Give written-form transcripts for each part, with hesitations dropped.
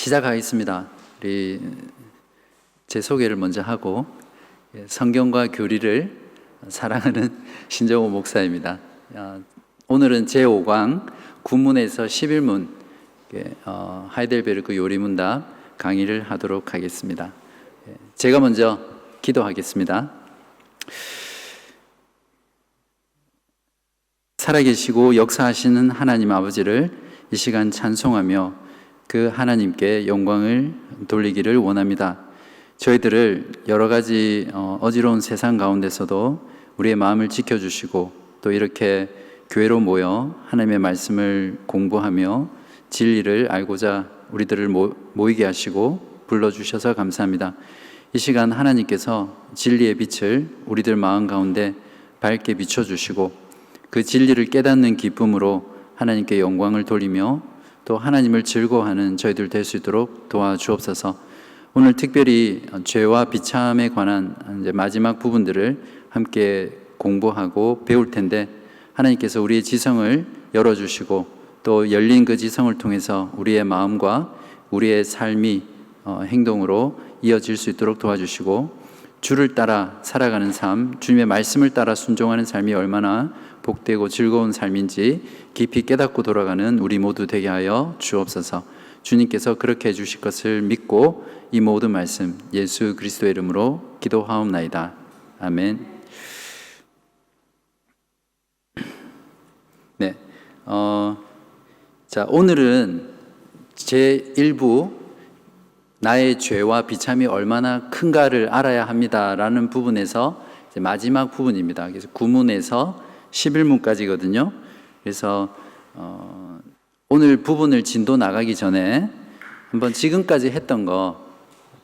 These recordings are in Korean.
시작하겠습니다. 제 소개를 먼저 하고 성경과 교리를 사랑하는 신정호 목사입니다. 오늘은 제5강 구문에서 11문 하이델베르크 요리문답 강의를 하도록 하겠습니다. 제가 먼저 기도하겠습니다. 살아계시고 역사하시는 하나님 아버지를 이 시간 찬송하며 그 하나님께 영광을 돌리기를 원합니다. 저희들을 여러 가지 어지러운 세상 가운데서도 우리의 마음을 지켜주시고 또 이렇게 교회로 모여 하나님의 말씀을 공부하며 진리를 알고자 우리들을 모이게 하시고 불러주셔서 감사합니다. 이 시간 하나님께서 진리의 빛을 우리들 마음 가운데 밝게 비춰주시고 그 진리를 깨닫는 기쁨으로 하나님께 영광을 돌리며 또 하나님을 즐거워하는 저희들 될 수 있도록 도와주옵소서. 오늘 특별히 죄와 비참에 관한 이제 마지막 부분들을 함께 공부하고 배울 텐데 하나님께서 우리의 지성을 열어주시고 또 열린 그 지성을 통해서 우리의 마음과 우리의 삶이 행동으로 이어질 수 있도록 도와주시고 주를 따라 살아가는 삶, 주님의 말씀을 따라 순종하는 삶이 얼마나 복되고 즐거운 삶인지 깊이 깨닫고 돌아가는 우리 모두 되게 하여 주옵소서. 주님께서 그렇게 해주실 것을 믿고 이 모든 말씀 예수 그리스도의 이름으로 기도하옵나이다. 아멘. 네, 자 오늘은 제1부 나의 죄와 비참이 얼마나 큰가를 알아야 합니다라는 부분에서 이제 마지막 부분입니다. 그래서 구문에서 11문까지거든요. 그래서 오늘 부분을 진도 나가기 전에 한번 지금까지 했던 거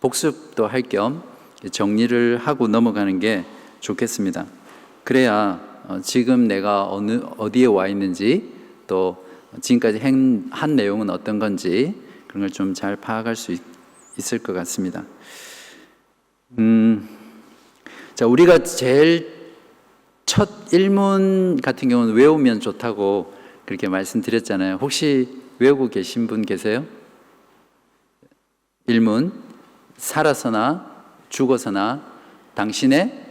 복습도 할 겸 정리를 하고 넘어가는 게 좋겠습니다. 그래야 지금 내가 어디에 와 있는지 또 지금까지 한 내용은 어떤 건지 그런 걸 좀 잘 파악할 수 있을 것 같습니다. 자, 우리가 제일 첫 1문 같은 경우는 외우면 좋다고 그렇게 말씀드렸잖아요. 혹시 외우고 계신 분 계세요? 1문, 살아서나 죽어서나 당신의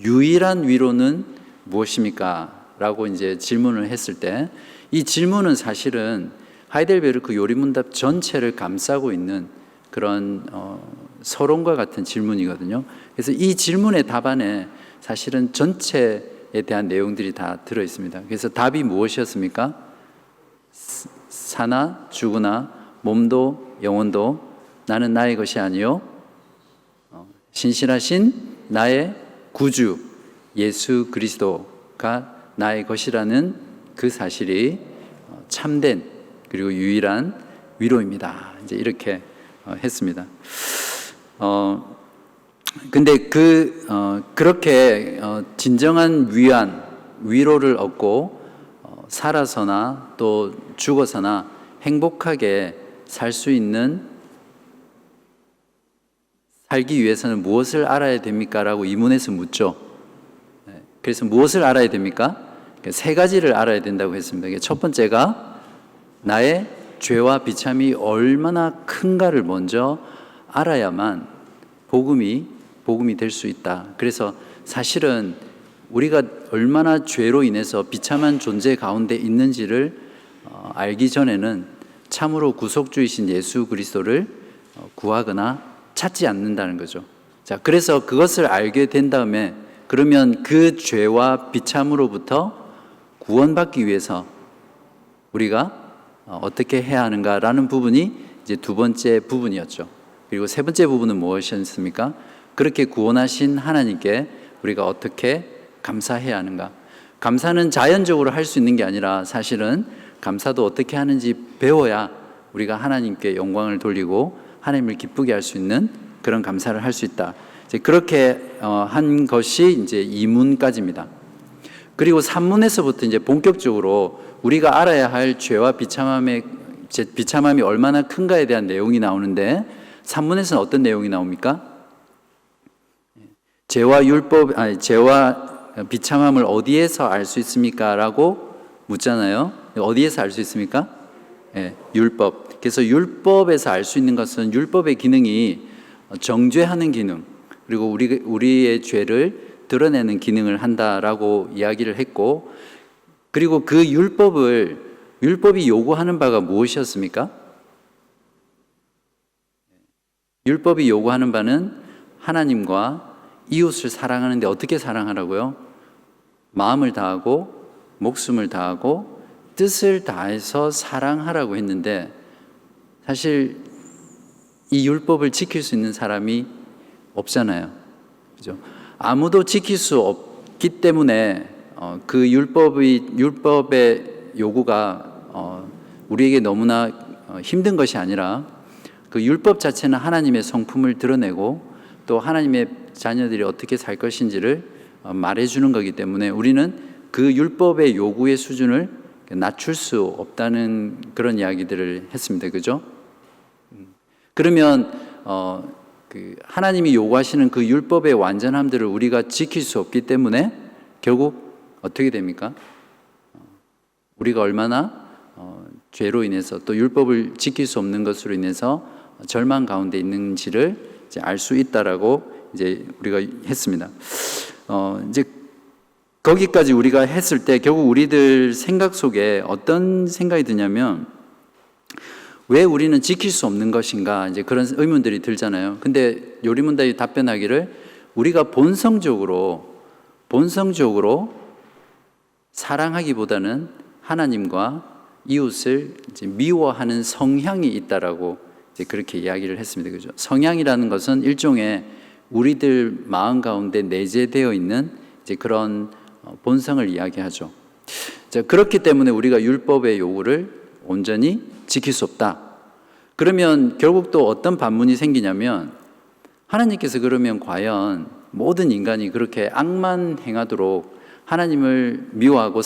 유일한 위로는 무엇입니까? 라고 이제 질문을 했을 때 이 질문은 사실은 하이델베르크 요리문답 전체를 감싸고 있는 그런 서론과 같은 질문이거든요. 그래서 이 질문의 답안에 사실은 전체에 대한 내용들이 다 들어 있습니다. 그래서 답이 무엇이었습니까? 사나 죽으나 몸도 영혼도 나는 나의 것이 아니요 신실하신 나의 구주 예수 그리스도가 나의 것이라는 그 사실이 참된 그리고 유일한 위로입니다. 이제 이렇게 했습니다. 근데 그렇게 진정한 위로를 얻고 살아서나 또 죽어서나 행복하게 살 수 있는 살기 위해서는 무엇을 알아야 됩니까? 라고 이문에서 묻죠. 그래서 무엇을 알아야 됩니까? 세 가지를 알아야 된다고 했습니다. 첫 번째가 나의 죄와 비참이 얼마나 큰가를 먼저 알아야만 복음이 될 수 있다. 그래서 사실은 우리가 얼마나 죄로 인해서 비참한 존재 가운데 있는지를 알기 전에는 참으로 구속주이신 예수 그리스도를 구하거나 찾지 않는다는 거죠. 자, 그래서 그것을 알게 된 다음에 그러면 그 죄와 비참으로부터 구원받기 위해서 우리가 어떻게 해야 하는가라는 부분이 이제 두 번째 부분이었죠. 그리고 세 번째 부분은 무엇이었습니까? 그렇게 구원하신 하나님께 우리가 어떻게 감사해야 하는가? 감사는 자연적으로 할 수 있는 게 아니라 사실은 감사도 어떻게 하는지 배워야 우리가 하나님께 영광을 돌리고 하나님을 기쁘게 할 수 있는 그런 감사를 할 수 있다. 이제 그렇게 한 것이 이제 2문까지입니다. 그리고 3문에서부터 이제 본격적으로 우리가 알아야 할 죄와 비참함이 얼마나 큰가에 대한 내용이 나오는데 3문에서는 어떤 내용이 나옵니까? 죄와 비참함을 어디에서 알 수 있습니까? 라고 묻잖아요. 어디에서 알 수 있습니까? 율법. 그래서 율법에서 알 수 있는 것은 율법의 기능이 정죄하는 기능, 그리고 우리의 죄를 드러내는 기능을 한다라고 이야기를 했고, 그리고 그 율법이 요구하는 바가 무엇이었습니까? 율법이 요구하는 바는 하나님과 이웃을 사랑하는데 어떻게 사랑하라고요? 마음을 다하고 목숨을 다하고 뜻을 다해서 사랑하라고 했는데, 사실 이 율법을 지킬 수 있는 사람이 없잖아요. 그죠? 아무도 지킬 수 없기 때문에 그 율법의 요구가 우리에게 너무나 힘든 것이 아니라, 그 율법 자체는 하나님의 성품을 드러내고 또 하나님의 자녀들이 어떻게 살 것인지를 말해주는 거기 때문에 우리는 그 율법의 요구의 수준을 낮출 수 없다는 그런 이야기들을 했습니다. 그죠? 그러면 그 하나님이 요구하시는 그 율법의 완전함들을 우리가 지킬 수 없기 때문에 결국 어떻게 됩니까? 우리가 얼마나 죄로 인해서 또 율법을 지킬 수 없는 것으로 인해서 절망 가운데 있는지를 이제 알 수 있다라고 이제 우리가 했습니다. 이제 거기까지 우리가 했을 때 결국 우리들 생각 속에 어떤 생각이 드냐면, 왜 우리는 지킬 수 없는 것인가, 이제 그런 의문들이 들잖아요. 근데 요리문답이 답변하기를, 우리가 본성적으로 사랑하기보다는 하나님과 이웃을 이제 미워하는 성향이 있다라고 이제 그렇게 이야기를 했습니다. 그죠? 성향이라는 것은 일종의 우리들 마음 가운데 내재되어 있는 이제 그런 본성을 이야기하죠. 자, 그렇기 때문에 우리가 율법의 요구를 온전히 지킬 수 없다. 그러면 결국 또 어떤 반문이 생기냐면, 하나님께서 그러면 과연 모든 인간이 그렇게 악만 행하도록, 하나님을 미워하고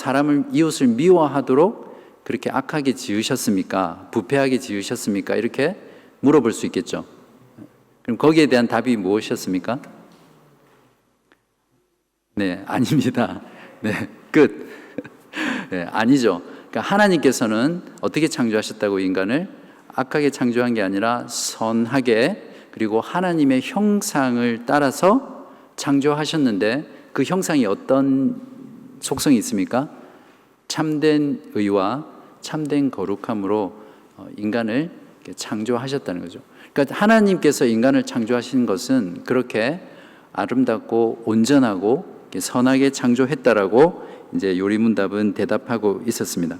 이웃을 미워하도록 그렇게 악하게 지으셨습니까? 부패하게 지으셨습니까? 이렇게 물어볼 수 있겠죠. 그럼 거기에 대한 답이 무엇이었습니까? 네, 아닙니다. 네, 끝. 네, 아니죠. 그러니까 하나님께서는 어떻게 창조하셨다고 인간을? 악하게 창조한 게 아니라 선하게, 그리고 하나님의 형상을 따라서 창조하셨는데, 그 형상이 어떤 속성이 있습니까? 참된 의와 참된 거룩함으로 인간을 창조하셨다는 거죠. 그러니까 하나님께서 인간을 창조하신 것은 그렇게 아름답고 온전하고 선하게 창조했다라고 이제 요리문답은 대답하고 있었습니다.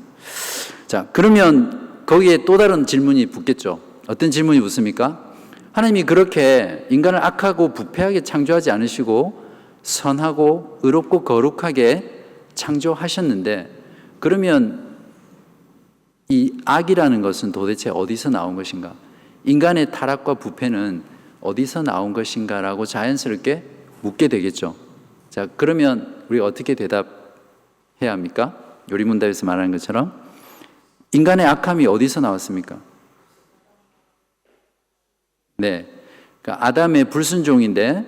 자, 그러면 거기에 또 다른 질문이 붙겠죠. 어떤 질문이 붙습니까? 하나님이 그렇게 인간을 악하고 부패하게 창조하지 않으시고 선하고 의롭고 거룩하게 창조하셨는데, 그러면 이 악이라는 것은 도대체 어디서 나온 것인가? 인간의 타락과 부패는 어디서 나온 것인가? 라고 자연스럽게 묻게 되겠죠. 자, 그러면 우리가 어떻게 대답해야 합니까? 요리문답에서 말하는 것처럼 인간의 악함이 어디서 나왔습니까? 네, 그러니까 아담의 불순종인데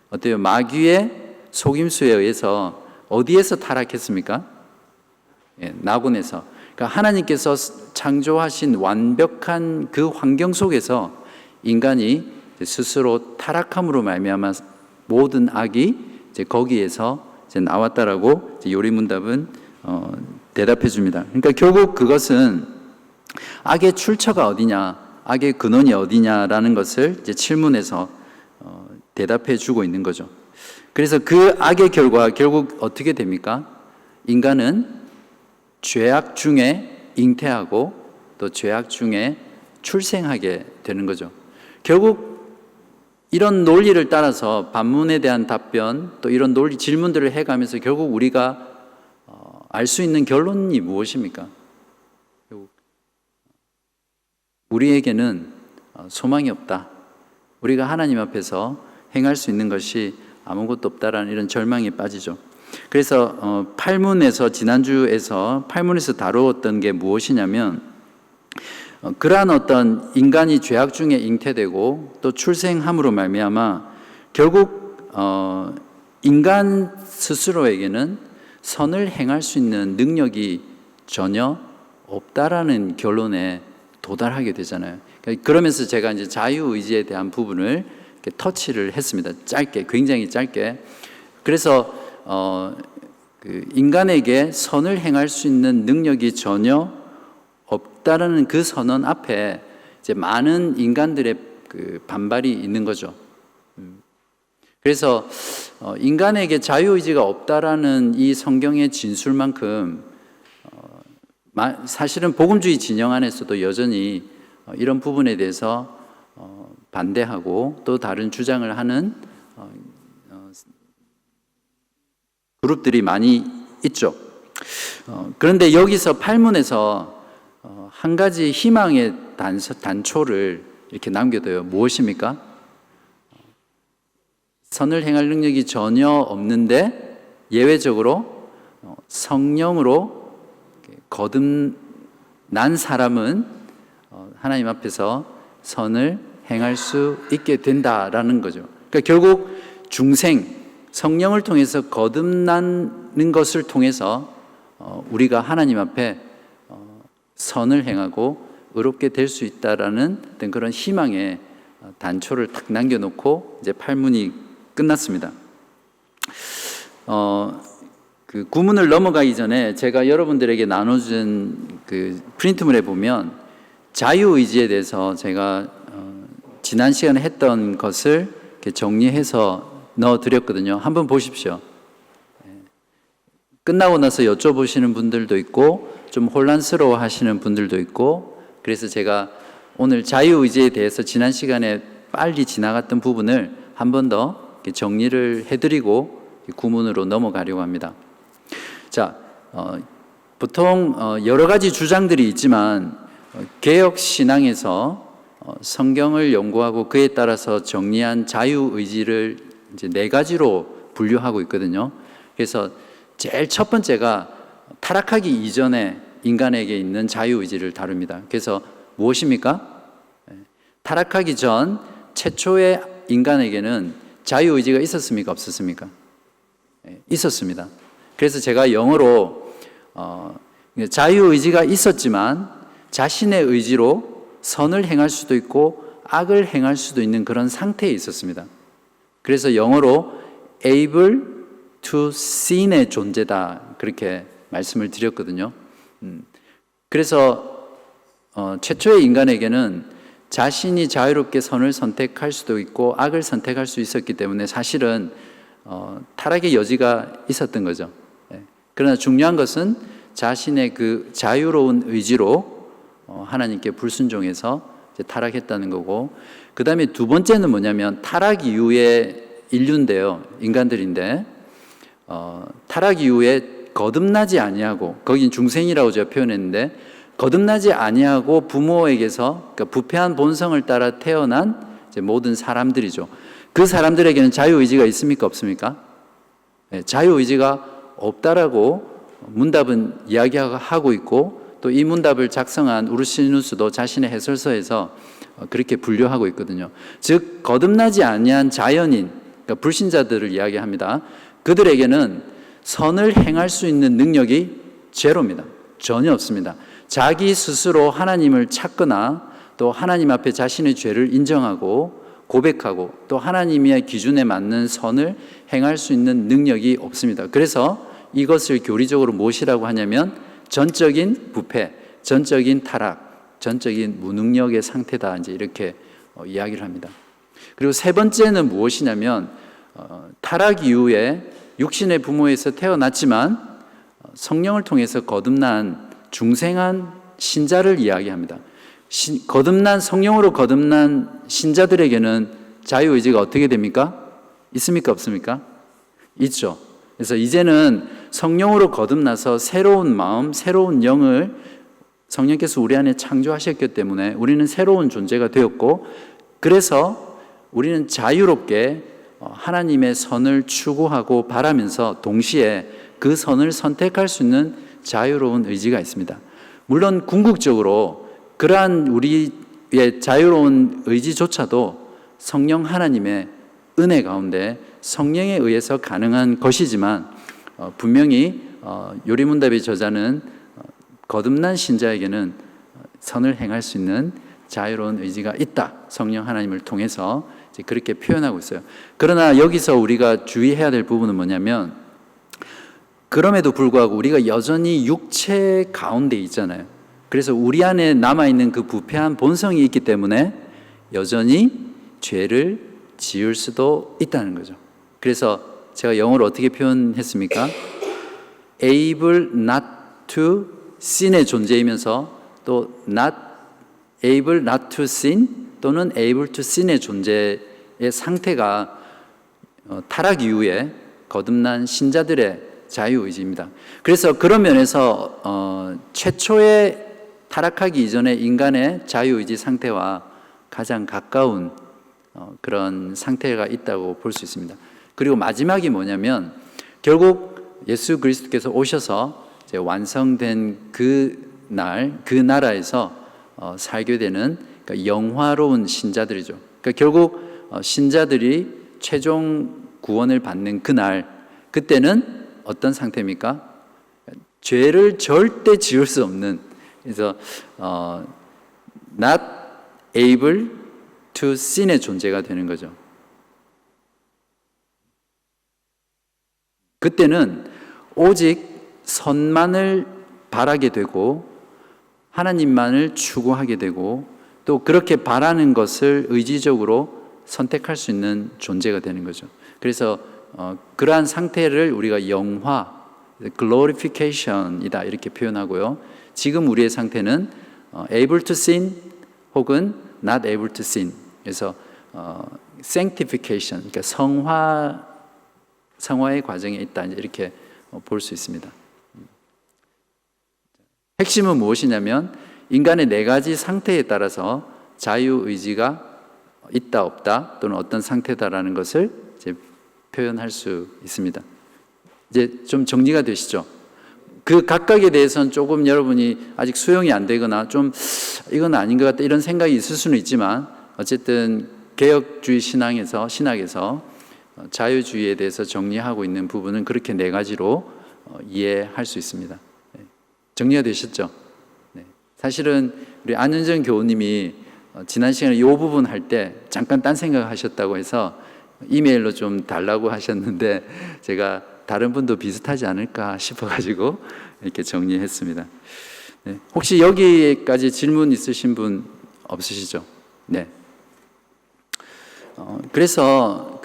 어때요? 마귀의 속임수에 의해서 어디에서 타락했습니까? 예, 낙원에서. 그러니까 하나님께서 창조하신 완벽한 그 환경 속에서 인간이 스스로 타락함으로 말미암아 모든 악이 이제 거기에서 이제 나왔다라고 이제 요리문답은 대답해 줍니다. 그러니까 결국 그것은 악의 출처가 어디냐, 악의 근원이 어디냐라는 것을 이제 질문에서 대답해 주고 있는 거죠. 그래서 그 악의 결과 결국 어떻게 됩니까? 인간은 죄악 중에 잉태하고 또 죄악 중에 출생하게 되는 거죠. 결국 이런 논리를 따라서 반문에 대한 답변, 또 이런 논리 질문들을 해가면서 결국 우리가 알 수 있는 결론이 무엇입니까? 우리에게는 소망이 없다. 우리가 하나님 앞에서 행할 수 있는 것이 아무것도 없다라는 이런 절망에 빠지죠. 그래서 지난주에서 팔문에서 다루었던 게 무엇이냐면, 그러한 어떤 인간이 죄악 중에 잉태되고 또 출생함으로 말미암아 결국 인간 스스로에게는 선을 행할 수 있는 능력이 전혀 없다라는 결론에 도달하게 되잖아요. 그러면서 제가 이제 자유의지에 대한 부분을 이렇게 터치를 했습니다. 짧게, 굉장히 짧게. 그래서 그 인간에게 선을 행할 수 있는 능력이 전혀 없다라는 그 선언 앞에 이제 많은 인간들의 그 반발이 있는 거죠. 그래서 인간에게 자유의지가 없다라는 이 성경의 진술만큼 사실은 복음주의 진영 안에서도 여전히 이런 부분에 대해서 반대하고 또 다른 주장을 하는 그룹들이 많이 있죠. 그런데 여기서 팔문에서 한 가지 희망의 단초를 이렇게 남겨둬요. 무엇입니까? 선을 행할 능력이 전혀 없는데 예외적으로 성령으로 거듭난 사람은 하나님 앞에서 선을 행할 수 있게 된다라는 거죠. 그러니까 결국 중생, 성령을 통해서 거듭나는 것을 통해서 우리가 하나님 앞에 선을 행하고 의롭게 될 수 있다라는 어떤 그런 희망의 단초를 탁 남겨놓고 이제 팔문이 끝났습니다. 그 구문을 넘어가기 전에 제가 여러분들에게 나눠준 그 프린트물에 보면 자유의지에 대해서 제가 지난 시간에 했던 것을 이렇게 정리해서 넣어드렸거든요. 한번 보십시오. 끝나고 나서 여쭤보시는 분들도 있고 좀 혼란스러워 하시는 분들도 있고, 그래서 제가 오늘 자유의지에 대해서 지난 시간에 빨리 지나갔던 부분을 한 번 더 정리를 해드리고 구문으로 넘어가려고 합니다. 자, 보통 여러 가지 주장들이 있지만 개혁 신앙에서 성경을 연구하고 그에 따라서 정리한 자유의지를 이제 4가지로 분류하고 있거든요. 그래서 제일 첫 번째가 타락하기 이전에 인간에게 있는 자유의지를 다룹니다. 그래서 무엇입니까? 타락하기 전 최초의 인간에게는 자유의지가 있었습니까? 없었습니까? 있었습니다. 그래서 제가 영어로 자유의지가 있었지만 자신의 의지로 선을 행할 수도 있고 악을 행할 수도 있는 그런 상태에 있었습니다. 그래서 영어로 able to sin의 존재다, 그렇게 말씀을 드렸거든요. 그래서 최초의 인간에게는 자신이 자유롭게 선을 선택할 수도 있고 악을 선택할 수 있었기 때문에 사실은 타락의 여지가 있었던 거죠. 그러나 중요한 것은 자신의 그 자유로운 의지로 하나님께 불순종해서 이제 타락했다는 거고, 그 다음에 두 번째는 뭐냐면 타락 이후의 인류인데요, 인간들인데 타락 이후에 거듭나지 아니하고, 거긴 중생이라고 제가 표현했는데 거듭나지 아니하고 부모에게서, 그러니까 부패한 본성을 따라 태어난 이제 모든 사람들이죠. 그 사람들에게는 자유의지가 있습니까? 없습니까? 네, 자유의지가 없다라고 문답은 이야기하고 있고, 또 이 문답을 작성한 우르시누스도 자신의 해설서에서 그렇게 분류하고 있거든요. 즉 거듭나지 아니한 자연인, 그러니까 불신자들을 이야기합니다. 그들에게는 선을 행할 수 있는 능력이 제로입니다. 전혀 없습니다. 자기 스스로 하나님을 찾거나 또 하나님 앞에 자신의 죄를 인정하고 고백하고 또 하나님의 기준에 맞는 선을 행할 수 있는 능력이 없습니다. 그래서 이것을 교리적으로 무엇이라고 하냐면 전적인 부패, 전적인 타락, 전적인 무능력의 상태다, 이제 이렇게 이야기를 합니다. 그리고 세 번째는 무엇이냐면 타락 이후에 육신의 부모에서 태어났지만 성령을 통해서 거듭난 중생한 신자를 이야기합니다. 거듭난, 성령으로 거듭난 신자들에게는 자유의지가 어떻게 됩니까? 있습니까? 없습니까? 있죠. 그래서 이제는 성령으로 거듭나서 새로운 마음, 새로운 영을 성령께서 우리 안에 창조하셨기 때문에 우리는 새로운 존재가 되었고, 그래서 우리는 자유롭게 하나님의 선을 추구하고 바라면서 동시에 그 선을 선택할 수 있는 자유로운 의지가 있습니다. 물론 궁극적으로 그러한 우리의 자유로운 의지조차도 성령 하나님의 은혜 가운데 성령에 의해서 가능한 것이지만 분명히 요리문답의 저자는 거듭난 신자에게는 선을 행할 수 있는 자유로운 의지가 있다. 성령 하나님을 통해서 이제 그렇게 표현하고 있어요. 그러나 여기서 우리가 주의해야 될 부분은 뭐냐면, 그럼에도 불구하고 우리가 여전히 육체 가운데 있잖아요. 그래서 우리 안에 남아있는 그 부패한 본성이 있기 때문에 여전히 죄를 지을 수도 있다는 거죠. 그래서 제가 영어로 어떻게 표현했습니까? able not to sin의 존재이면서 또 not able not to sin 또는 able to sin의 존재의 상태가 타락 이후에 거듭난 신자들의 자유의지입니다. 그래서 그런 면에서 최초의 타락하기 이전의 인간의 자유의지 상태와 가장 가까운 그런 상태가 있다고 볼 수 있습니다. 그리고 마지막이 뭐냐면, 결국 예수 그리스도께서 오셔서 이제 완성된 그 나라에서 살게 되는, 그러니까 영화로운 신자들이죠. 그러니까 결국 신자들이 최종 구원을 받는 그날, 그때는 어떤 상태입니까? 죄를 절대 지을 수 없는, 그래서 not able to sin의 존재가 되는 거죠. 그때는 오직 선만을 바라게 되고 하나님만을 추구하게 되고 또 그렇게 바라는 것을 의지적으로 선택할 수 있는 존재가 되는 거죠. 그래서 그러한 상태를 우리가 영화, glorification이다 이렇게 표현하고요. 지금 우리의 상태는 able to sin 혹은 not able to sin. 그래서 sanctification, 그러니까 성화의 과정에 있다 이렇게 볼 수 있습니다. 핵심은 무엇이냐면, 인간의 네 가지 상태에 따라서 자유의지가 있다 없다 또는 어떤 상태다라는 것을 이제 표현할 수 있습니다. 이제 좀 정리가 되시죠? 그 각각에 대해서는 조금 여러분이 아직 수용이 안 되거나 좀 이건 아닌 것 같다 이런 생각이 있을 수는 있지만, 어쨌든 개혁주의 신학에서 자유주의에 대해서 정리하고 있는 부분은 그렇게 네 가지로 이해할 수 있습니다. 정리가 되셨죠? 네. 사실은 우리 안윤정 교우님이 지난 시간에 이 부분 할 때 잠깐 딴 생각 하셨다고 해서 이메일로 좀 달라고 하셨는데, 제가 다른 분도 비슷하지 않을까 싶어가지고 이렇게 정리했습니다. 네. 혹시 여기까지 질문 있으신 분 없으시죠? 네. 그래서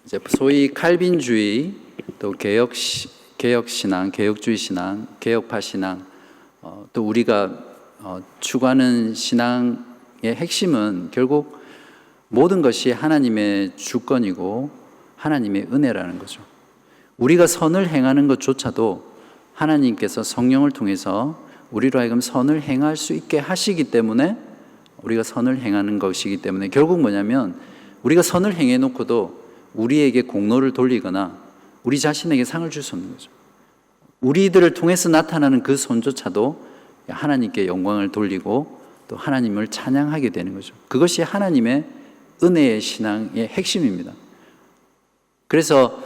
이제 소위 칼빈주의, 또 개혁신앙, 개혁주의 신앙, 개혁파 신앙, 또 우리가 추구하는 신앙의 핵심은 결국 모든 것이 하나님의 주권이고 하나님의 은혜라는 거죠. 우리가 선을 행하는 것조차도 하나님께서 성령을 통해서 우리로 하여금 선을 행할 수 있게 하시기 때문에 우리가 선을 행하는 것이기 때문에, 결국 뭐냐면 우리가 선을 행해 놓고도 우리에게 공로를 돌리거나 우리 자신에게 상을 줄 수 없는 거죠. 우리들을 통해서 나타나는 그 선조차도 하나님께 영광을 돌리고 또 하나님을 찬양하게 되는 거죠. 그것이 하나님의 은혜의 신앙의 핵심입니다. 그래서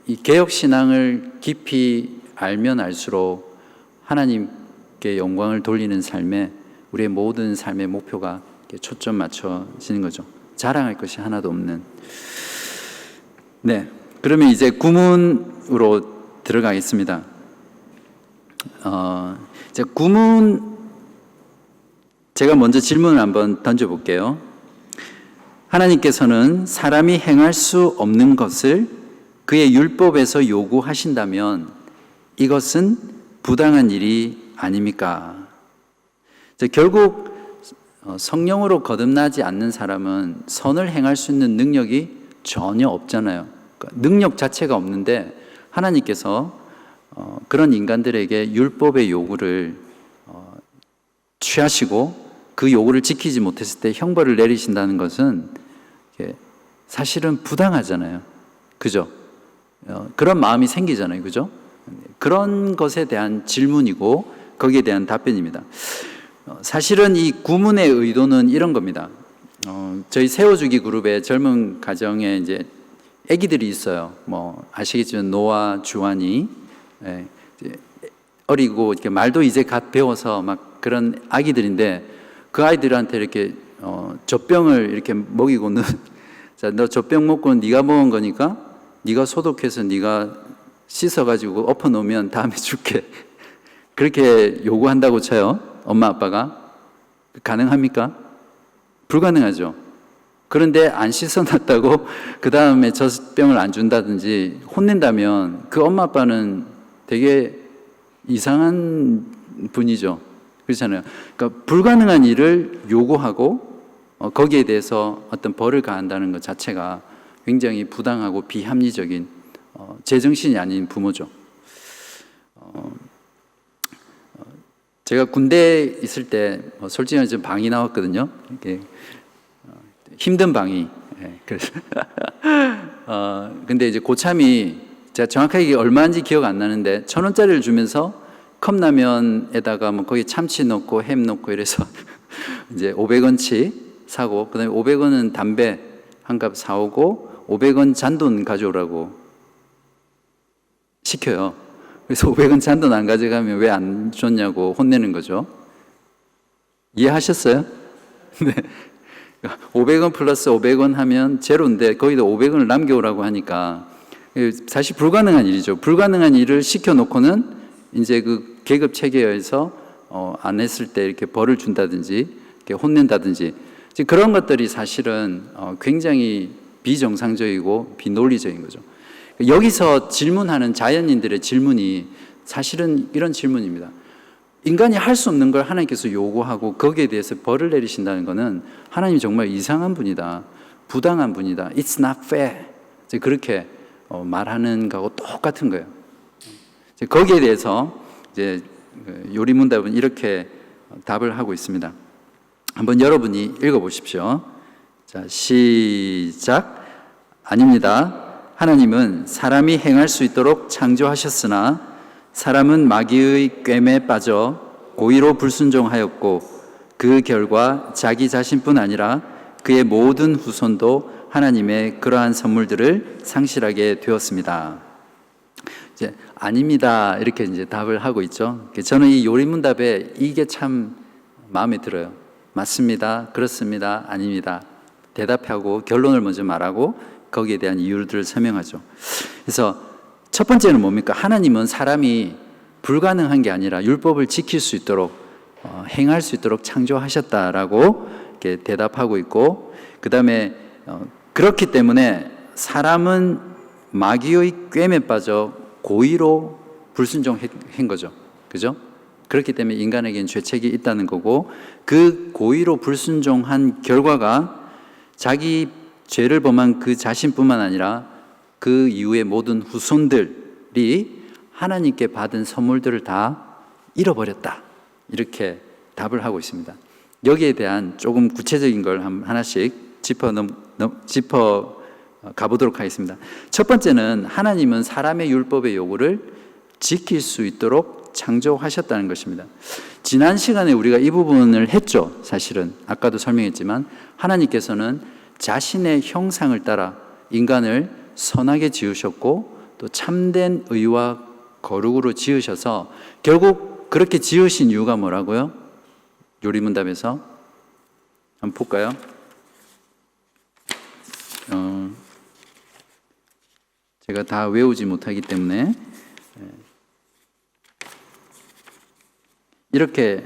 이 개혁 신앙을 깊이 알면 알수록 하나님께 영광을 돌리는 삶에 우리의 모든 삶의 목표가 초점 맞춰지는 거죠. 자랑할 것이 하나도 없는. 네, 그러면 이제 구문으로 들어가겠습니다. 이제 구문, 제가 먼저 질문을 한번 던져볼게요. 하나님께서는 사람이 행할 수 없는 것을 그의 율법에서 요구하신다면 이것은 부당한 일이 아닙니까? 결국 성령으로 거듭나지 않는 사람은 선을 행할 수 있는 능력이 전혀 없잖아요. 그러니까 능력 자체가 없는데 하나님께서 그런 인간들에게 율법의 요구를 취하시고 그 요구를 지키지 못했을 때 형벌을 내리신다는 것은 사실은 부당하잖아요. 그죠? 그런 마음이 생기잖아요. 그죠? 그런 것에 대한 질문이고 거기에 대한 답변입니다. 사실은 이 구문의 의도는 이런 겁니다. 저희 세워주기 그룹의 젊은 가정에 이제 아기들이 있어요. 뭐 아시겠지만 노아, 주환이. 어리고 이렇게 말도 이제 갓 배워서 막 그런 아기들인데 그 아이들한테 이렇게 젖병을 이렇게 먹이고는 자, 너 젖병 먹고 네가 먹은 거니까 네가 소독해서 네가 씻어가지고 엎어 놓으면 다음에 줄게. 그렇게 요구한다고 쳐요. 엄마 아빠가. 가능합니까? 불가능하죠. 그런데 안 씻어놨다고 그 다음에 젖병을 안 준다든지 혼낸다면 그 엄마 아빠는 되게 이상한 분이죠. 그렇잖아요. 그러니까 불가능한 일을 요구하고 거기에 대해서 어떤 벌을 가한다는 것 자체가 굉장히 부당하고 비합리적인 제정신이 아닌 부모죠. 제가 군대에 있을 때 솔직히 좀 방이 나왔거든요. 이렇게 힘든 방이. 그래서 근데 이제 고참이 제가 정확하게 이게 얼마인지 기억 안 나는데 1,000원짜리를 주면서 컵라면에다가 뭐 거기 참치 넣고 햄 넣고 이래서 이제 500원치 사고 그다음에 500원은 담배 한 갑 사오고 500원 잔돈 가져오라고 시켜요. 그래서 500원 잔돈 안 가져가면 왜 안 줬냐고 혼내는 거죠. 이해하셨어요? 네. 500원 플러스 500원 하면 제로인데 거기다 500원을 남겨오라고 하니까 사실 불가능한 일이죠. 불가능한 일을 시켜놓고는 이제 그 계급 체계에서 안 했을 때 이렇게 벌을 준다든지 이렇게 혼낸다든지 그런 것들이 사실은 굉장히 비정상적이고 비논리적인 거죠. 여기서 질문하는 자연인들의 질문이 사실은 이런 질문입니다. 인간이 할 수 없는 걸 하나님께서 요구하고 거기에 대해서 벌을 내리신다는 것은 하나님이 정말 이상한 분이다. 부당한 분이다. It's not fair. 그렇게 말하는 거하고 똑같은 거예요. 거기에 대해서 이제 요리문답은 이렇게 답을 하고 있습니다. 한번 여러분이 읽어보십시오. 자, 시작. 아닙니다. 하나님은 사람이 행할 수 있도록 창조하셨으나 사람은 마귀의 꿰매에 빠져 고의로 불순종하였고 그 결과 자기 자신뿐 아니라 그의 모든 후손도 하나님의 그러한 선물들을 상실하게 되었습니다. 이제 아닙니다. 이렇게 이제 답을 하고 있죠. 저는 이 요리문답에 이게 참 마음에 들어요. 맞습니다. 그렇습니다. 아닙니다. 대답하고 결론을 먼저 말하고 거기에 대한 이유들을 설명하죠. 그래서 첫 번째는 뭡니까? 하나님은 사람이 불가능한 게 아니라 율법을 지킬 수 있도록 행할 수 있도록 창조하셨다라고 이렇게 대답하고 있고 그 다음에 그렇기 때문에 사람은 마귀의 꿰매에 빠져 고의로 불순종한 거죠. 그죠? 그렇기 때문에 인간에게는 죄책이 있다는 거고 그 고의로 불순종한 결과가 자기 죄를 범한 그 자신뿐만 아니라 그 이후의 모든 후손들이 하나님께 받은 선물들을 다 잃어버렸다. 이렇게 답을 하고 있습니다. 여기에 대한 조금 구체적인 걸 하나씩 짚어 가보도록 하겠습니다. 첫 번째는 하나님은 사람의 율법의 요구를 지킬 수 있도록 창조하셨다는 것입니다. 지난 시간에 우리가 이 부분을 했죠. 사실은 아까도 설명했지만 하나님께서는 자신의 형상을 따라 인간을 선하게 지으셨고 또 참된 의와 거룩으로 지으셔서 결국 그렇게 지으신 이유가 뭐라고요? 요리문답에서 한번 볼까요? 제가 다 외우지 못하기 때문에 이렇게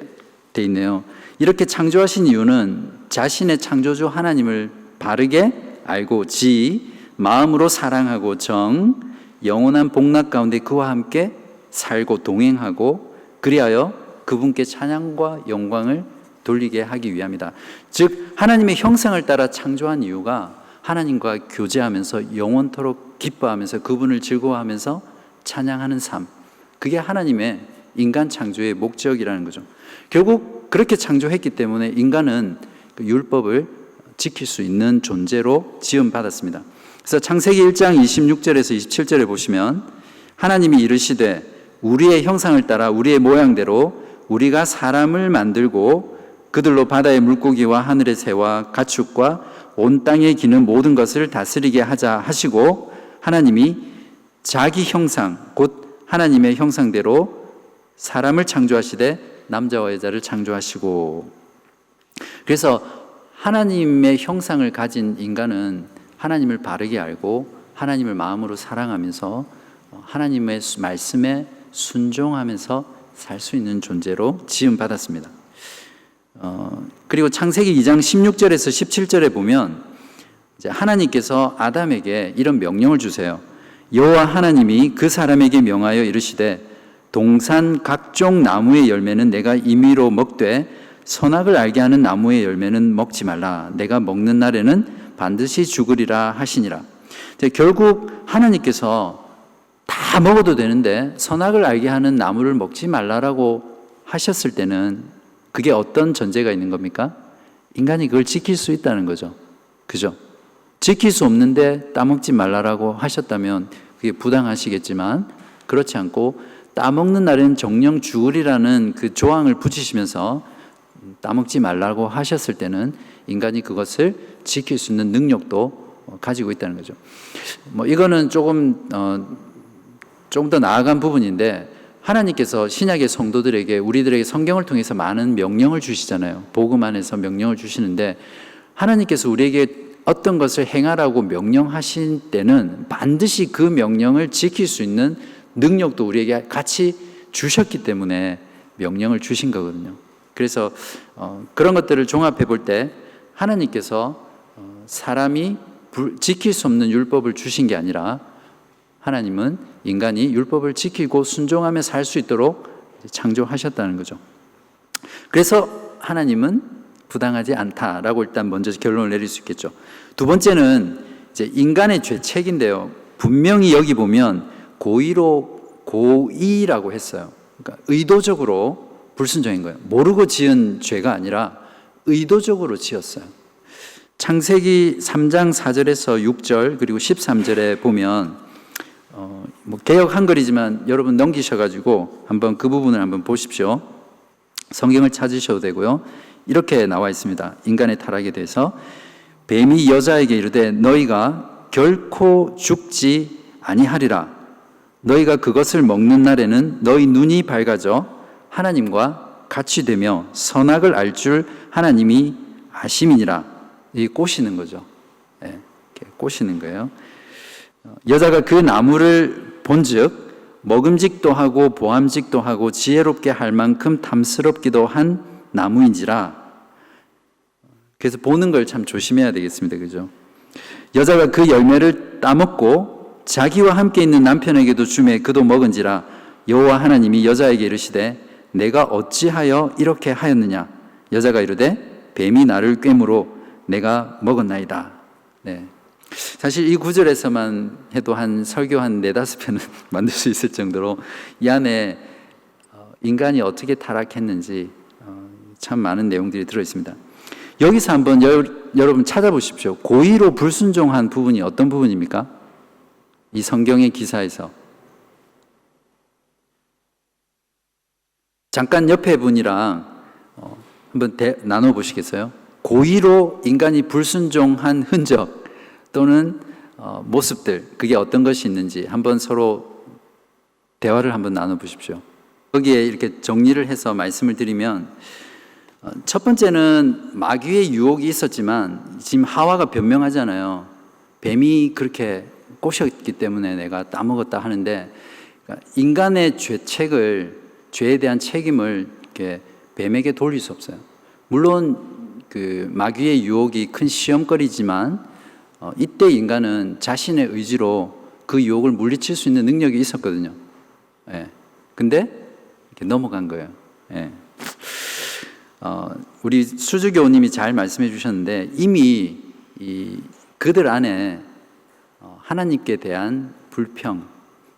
돼 있네요. 이렇게 창조하신 이유는 자신의 창조주 하나님을 바르게 알고 마음으로 사랑하고 영원한 복락 가운데 그와 함께 살고 동행하고 그리하여 그분께 찬양과 영광을 돌리게 하기 위함이다. 즉 하나님의 형상을 따라 창조한 이유가 하나님과 교제하면서 영원토록 기뻐하면서 그분을 즐거워하면서 찬양하는 삶, 그게 하나님의 인간 창조의 목적이라는 거죠. 결국 그렇게 창조했기 때문에 인간은 그 율법을 지킬 수 있는 존재로 지음받았습니다. 그래서 창세기 1장 26절에서 27절에 보시면 하나님이 이르시되 우리의 형상을 따라 우리의 모양대로 우리가 사람을 만들고 그들로 바다의 물고기와 하늘의 새와 가축과 온 땅에 기는 모든 것을 다스리게 하자 하시고 하나님이 자기 형상 곧 하나님의 형상대로 사람을 창조하시되 남자와 여자를 창조하시고. 그래서 하나님의 형상을 가진 인간은 하나님을 바르게 알고 하나님을 마음으로 사랑하면서 하나님의 말씀에 순종하면서 살 수 있는 존재로 지음받았습니다. 그리고 창세기 2장 16절에서 17절에 보면 이제 하나님께서 아담에게 이런 명령을 주세요. 여호와 하나님이 그 사람에게 명하여 이르시되 동산 각종 나무의 열매는 내가 임의로 먹되 선악을 알게 하는 나무의 열매는 먹지 말라. 내가 먹는 날에는 반드시 죽으리라 하시니라. 결국 하나님께서 다 먹어도 되는데 선악을 알게 하는 나무를 먹지 말라라고 하셨을 때는 그게 어떤 전제가 있는 겁니까? 인간이 그걸 지킬 수 있다는 거죠. 그죠? 지킬 수 없는데 따먹지 말라라고 하셨다면 그게 부당하시겠지만 그렇지 않고 따먹는 날에는 정령 죽으리라는 그 조항을 붙이시면서 따먹지 말라고 하셨을 때는 인간이 그것을 지킬 수 있는 능력도 가지고 있다는 거죠. 이거는 조금 더 나아간 부분인데 하나님께서 신약의 성도들에게 우리들에게 성경을 통해서 많은 명령을 주시잖아요. 복음 안에서 명령을 주시는데 하나님께서 우리에게 어떤 것을 행하라고 명령하신 때는 반드시 그 명령을 지킬 수 있는 능력도 우리에게 같이 주셨기 때문에 명령을 주신 거거든요. 그래서 그런 것들을 종합해 볼 때 하나님께서 사람이 지킬 수 없는 율법을 주신 게 아니라 하나님은 인간이 율법을 지키고 순종하며 살 수 있도록 창조하셨다는 거죠. 그래서 하나님은 부당하지 않다라고 일단 먼저 결론을 내릴 수 있겠죠. 두 번째는 이제 인간의 죄책인데요. 분명히 여기 보면 고의라고 했어요. 그러니까 의도적으로 불순종인 거예요. 모르고 지은 죄가 아니라 의도적으로 지었어요. 창세기 3장 4절에서 6절 그리고 13절에 보면 개역 한글이지만 여러분 넘기셔가지고 한번 그 부분을 한번 보십시오. 성경을 찾으셔도 되고요. 이렇게 나와 있습니다. 인간의 타락에 대해서 뱀이 여자에게 이르되 너희가 결코 죽지 아니하리라. 너희가 그것을 먹는 날에는 너희 눈이 밝아져 하나님과 같이 되며 선악을 알 줄 하나님이 아심이니라. 이 꼬시는 거죠. 네, 이렇게 꼬시는 거예요. 여자가 그 나무를 본즉 먹음직도 하고 보암직도 하고 지혜롭게 할 만큼 탐스럽기도 한 나무인지라. 그래서 보는 걸 참 조심해야 되겠습니다. 그죠? 여자가 그 열매를 따먹고 자기와 함께 있는 남편에게도 주매 그도 먹은지라. 여호와 하나님이 여자에게 이르시되 내가 어찌하여 이렇게 하였느냐. 여자가 이르되 뱀이 나를 꿰므로 내가 먹었나이다. 네. 사실 이 구절에서만 해도 한 설교 한 4-5편은 만들 수 있을 정도로 이 안에 인간이 어떻게 타락했는지 참 많은 내용들이 들어있습니다. 여기서 한번 여러분 찾아보십시오. 고의로 불순종한 부분이 어떤 부분입니까? 이 성경의 기사에서. 잠깐 옆에 분이랑 한번 나눠보시겠어요? 고의로 인간이 불순종한 흔적 또는 모습들, 그게 어떤 것이 있는지 한번 서로 대화를 한번 나눠보십시오. 거기에 이렇게 정리를 해서 말씀을 드리면 첫 번째는 마귀의 유혹이 있었지만 지금 하와가 변명하잖아요. 뱀이 그렇게 꼬셨기 때문에 내가 따먹었다 하는데 인간의 죄에 대한 책임을 이렇게 뱀에게 돌릴 수 없어요. 물론 그 마귀의 유혹이 큰 시험거리지만 이때 인간은 자신의 의지로 그 유혹을 물리칠 수 있는 능력이 있었거든요. 예. 근데 이렇게 넘어간 거예요. 예. 우리 수주교님이 잘 말씀해 주셨는데 이미 그들 안에 하나님께 대한 불평,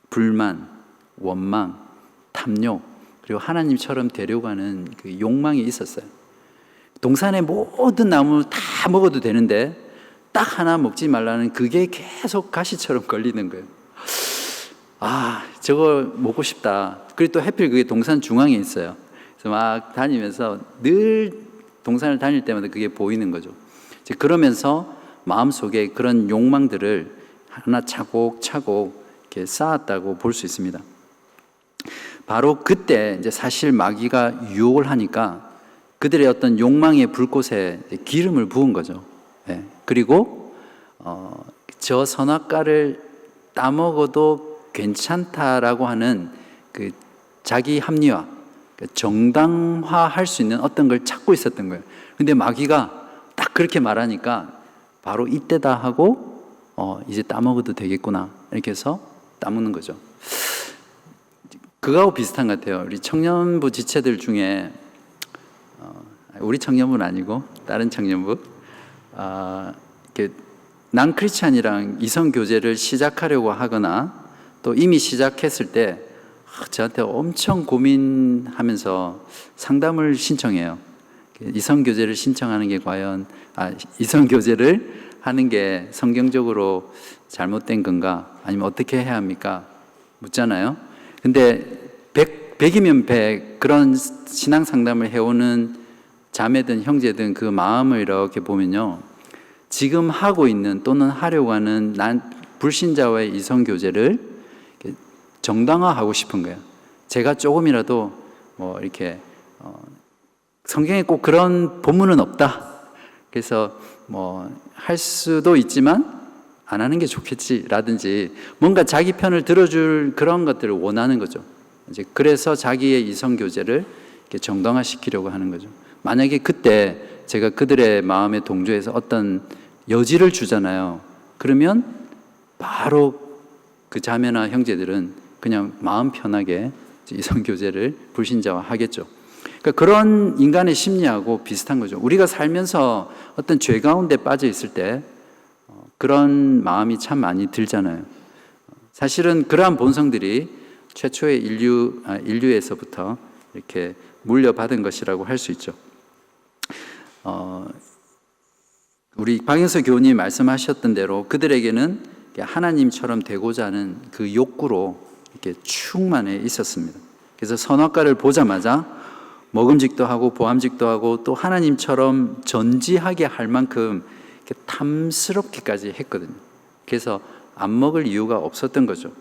불만, 원망, 탐욕 그리고 하나님처럼 되려고 하는 그 욕망이 있었어요. 동산의 모든 나무 다 먹어도 되는데 딱 하나 먹지 말라는 그게 계속 가시처럼 걸리는 거예요. 아, 저거 먹고 싶다. 그리고 또 하필 그게 동산 중앙에 있어요. 그래서 막 다니면서 늘 동산을 다닐 때마다 그게 보이는 거죠. 그러면서 마음속에 그런 욕망들을 하나 차곡차곡 이렇게 쌓았다고 볼 수 있습니다. 바로 그때 이제 사실 마귀가 유혹을 하니까 그들의 어떤 욕망의 불꽃에 기름을 부은 거죠. 예. 그리고 저 선악과를 따먹어도 괜찮다라고 하는 그 자기 합리화, 정당화할 수 있는 어떤 걸 찾고 있었던 거예요. 근데 마귀가 딱 그렇게 말하니까 바로 이때다 하고 이제 따먹어도 되겠구나 이렇게 해서 따먹는 거죠. 그거하고 비슷한 것 같아요. 우리 청년부 지체들 중에 우리 청년부는 아니고 다른 청년부 이렇게 난 크리스찬이랑 이성 교제를 시작하려고 하거나 또 이미 시작했을 때 저한테 엄청 고민하면서 상담을 신청해요. 이성 교제를 신청하는 게 과연 이성 교제를 하는 게 성경적으로 잘못된 건가? 아니면 어떻게 해야 합니까? 묻잖아요. 근데 100이면 100 그런 신앙 상담을 해오는 자매든 형제든 그 마음을 이렇게 보면요. 지금 하고 있는 또는 하려고 하는 불신자와의 이성 교제를 정당화하고 싶은 거예요. 제가 조금이라도 이렇게 성경에 꼭 그런 본문은 없다. 그래서 할 수도 있지만 안 하는 게 좋겠지라든지 뭔가 자기 편을 들어줄 그런 것들을 원하는 거죠. 이제 그래서 자기의 이성 교제를 정당화시키려고 하는 거죠. 만약에 그때 제가 그들의 마음에 동조해서 어떤 여지를 주잖아요. 그러면 바로 그 자매나 형제들은 그냥 마음 편하게 이성 교제를 불신자화 하겠죠. 그러니까 그런 인간의 심리하고 비슷한 거죠. 우리가 살면서 어떤 죄 가운데 빠져 있을 때 그런 마음이 참 많이 들잖아요. 사실은 그러한 본성들이 최초의 인류에서부터 이렇게 물려받은 것이라고 할 수 있죠. 우리 박영서 교우님이 말씀하셨던 대로 그들에게는 하나님처럼 되고자 하는 그 욕구로 이렇게 충만해 있었습니다. 그래서 선악과를 보자마자 먹음직도 하고 보암직도 하고 또 하나님처럼 전지하게 할 만큼 이렇게 탐스럽기까지 했거든요. 그래서 안 먹을 이유가 없었던 거죠.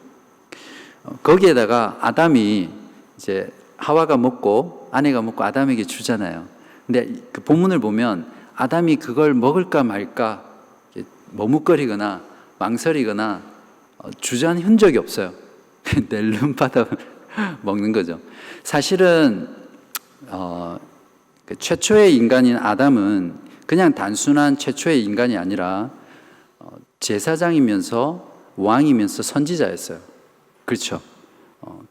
거기에다가 아담이 이제 하와가 먹고 아내가 먹고 아담에게 주잖아요. 근데 그 본문을 보면 아담이 그걸 먹을까 말까 머뭇거리거나 망설이거나 주저한 흔적이 없어요. 낼름받아 먹는 거죠. 사실은 최초의 인간인 아담은 그냥 단순한 최초의 인간이 아니라 제사장이면서 왕이면서 선지자였어요. 그렇죠.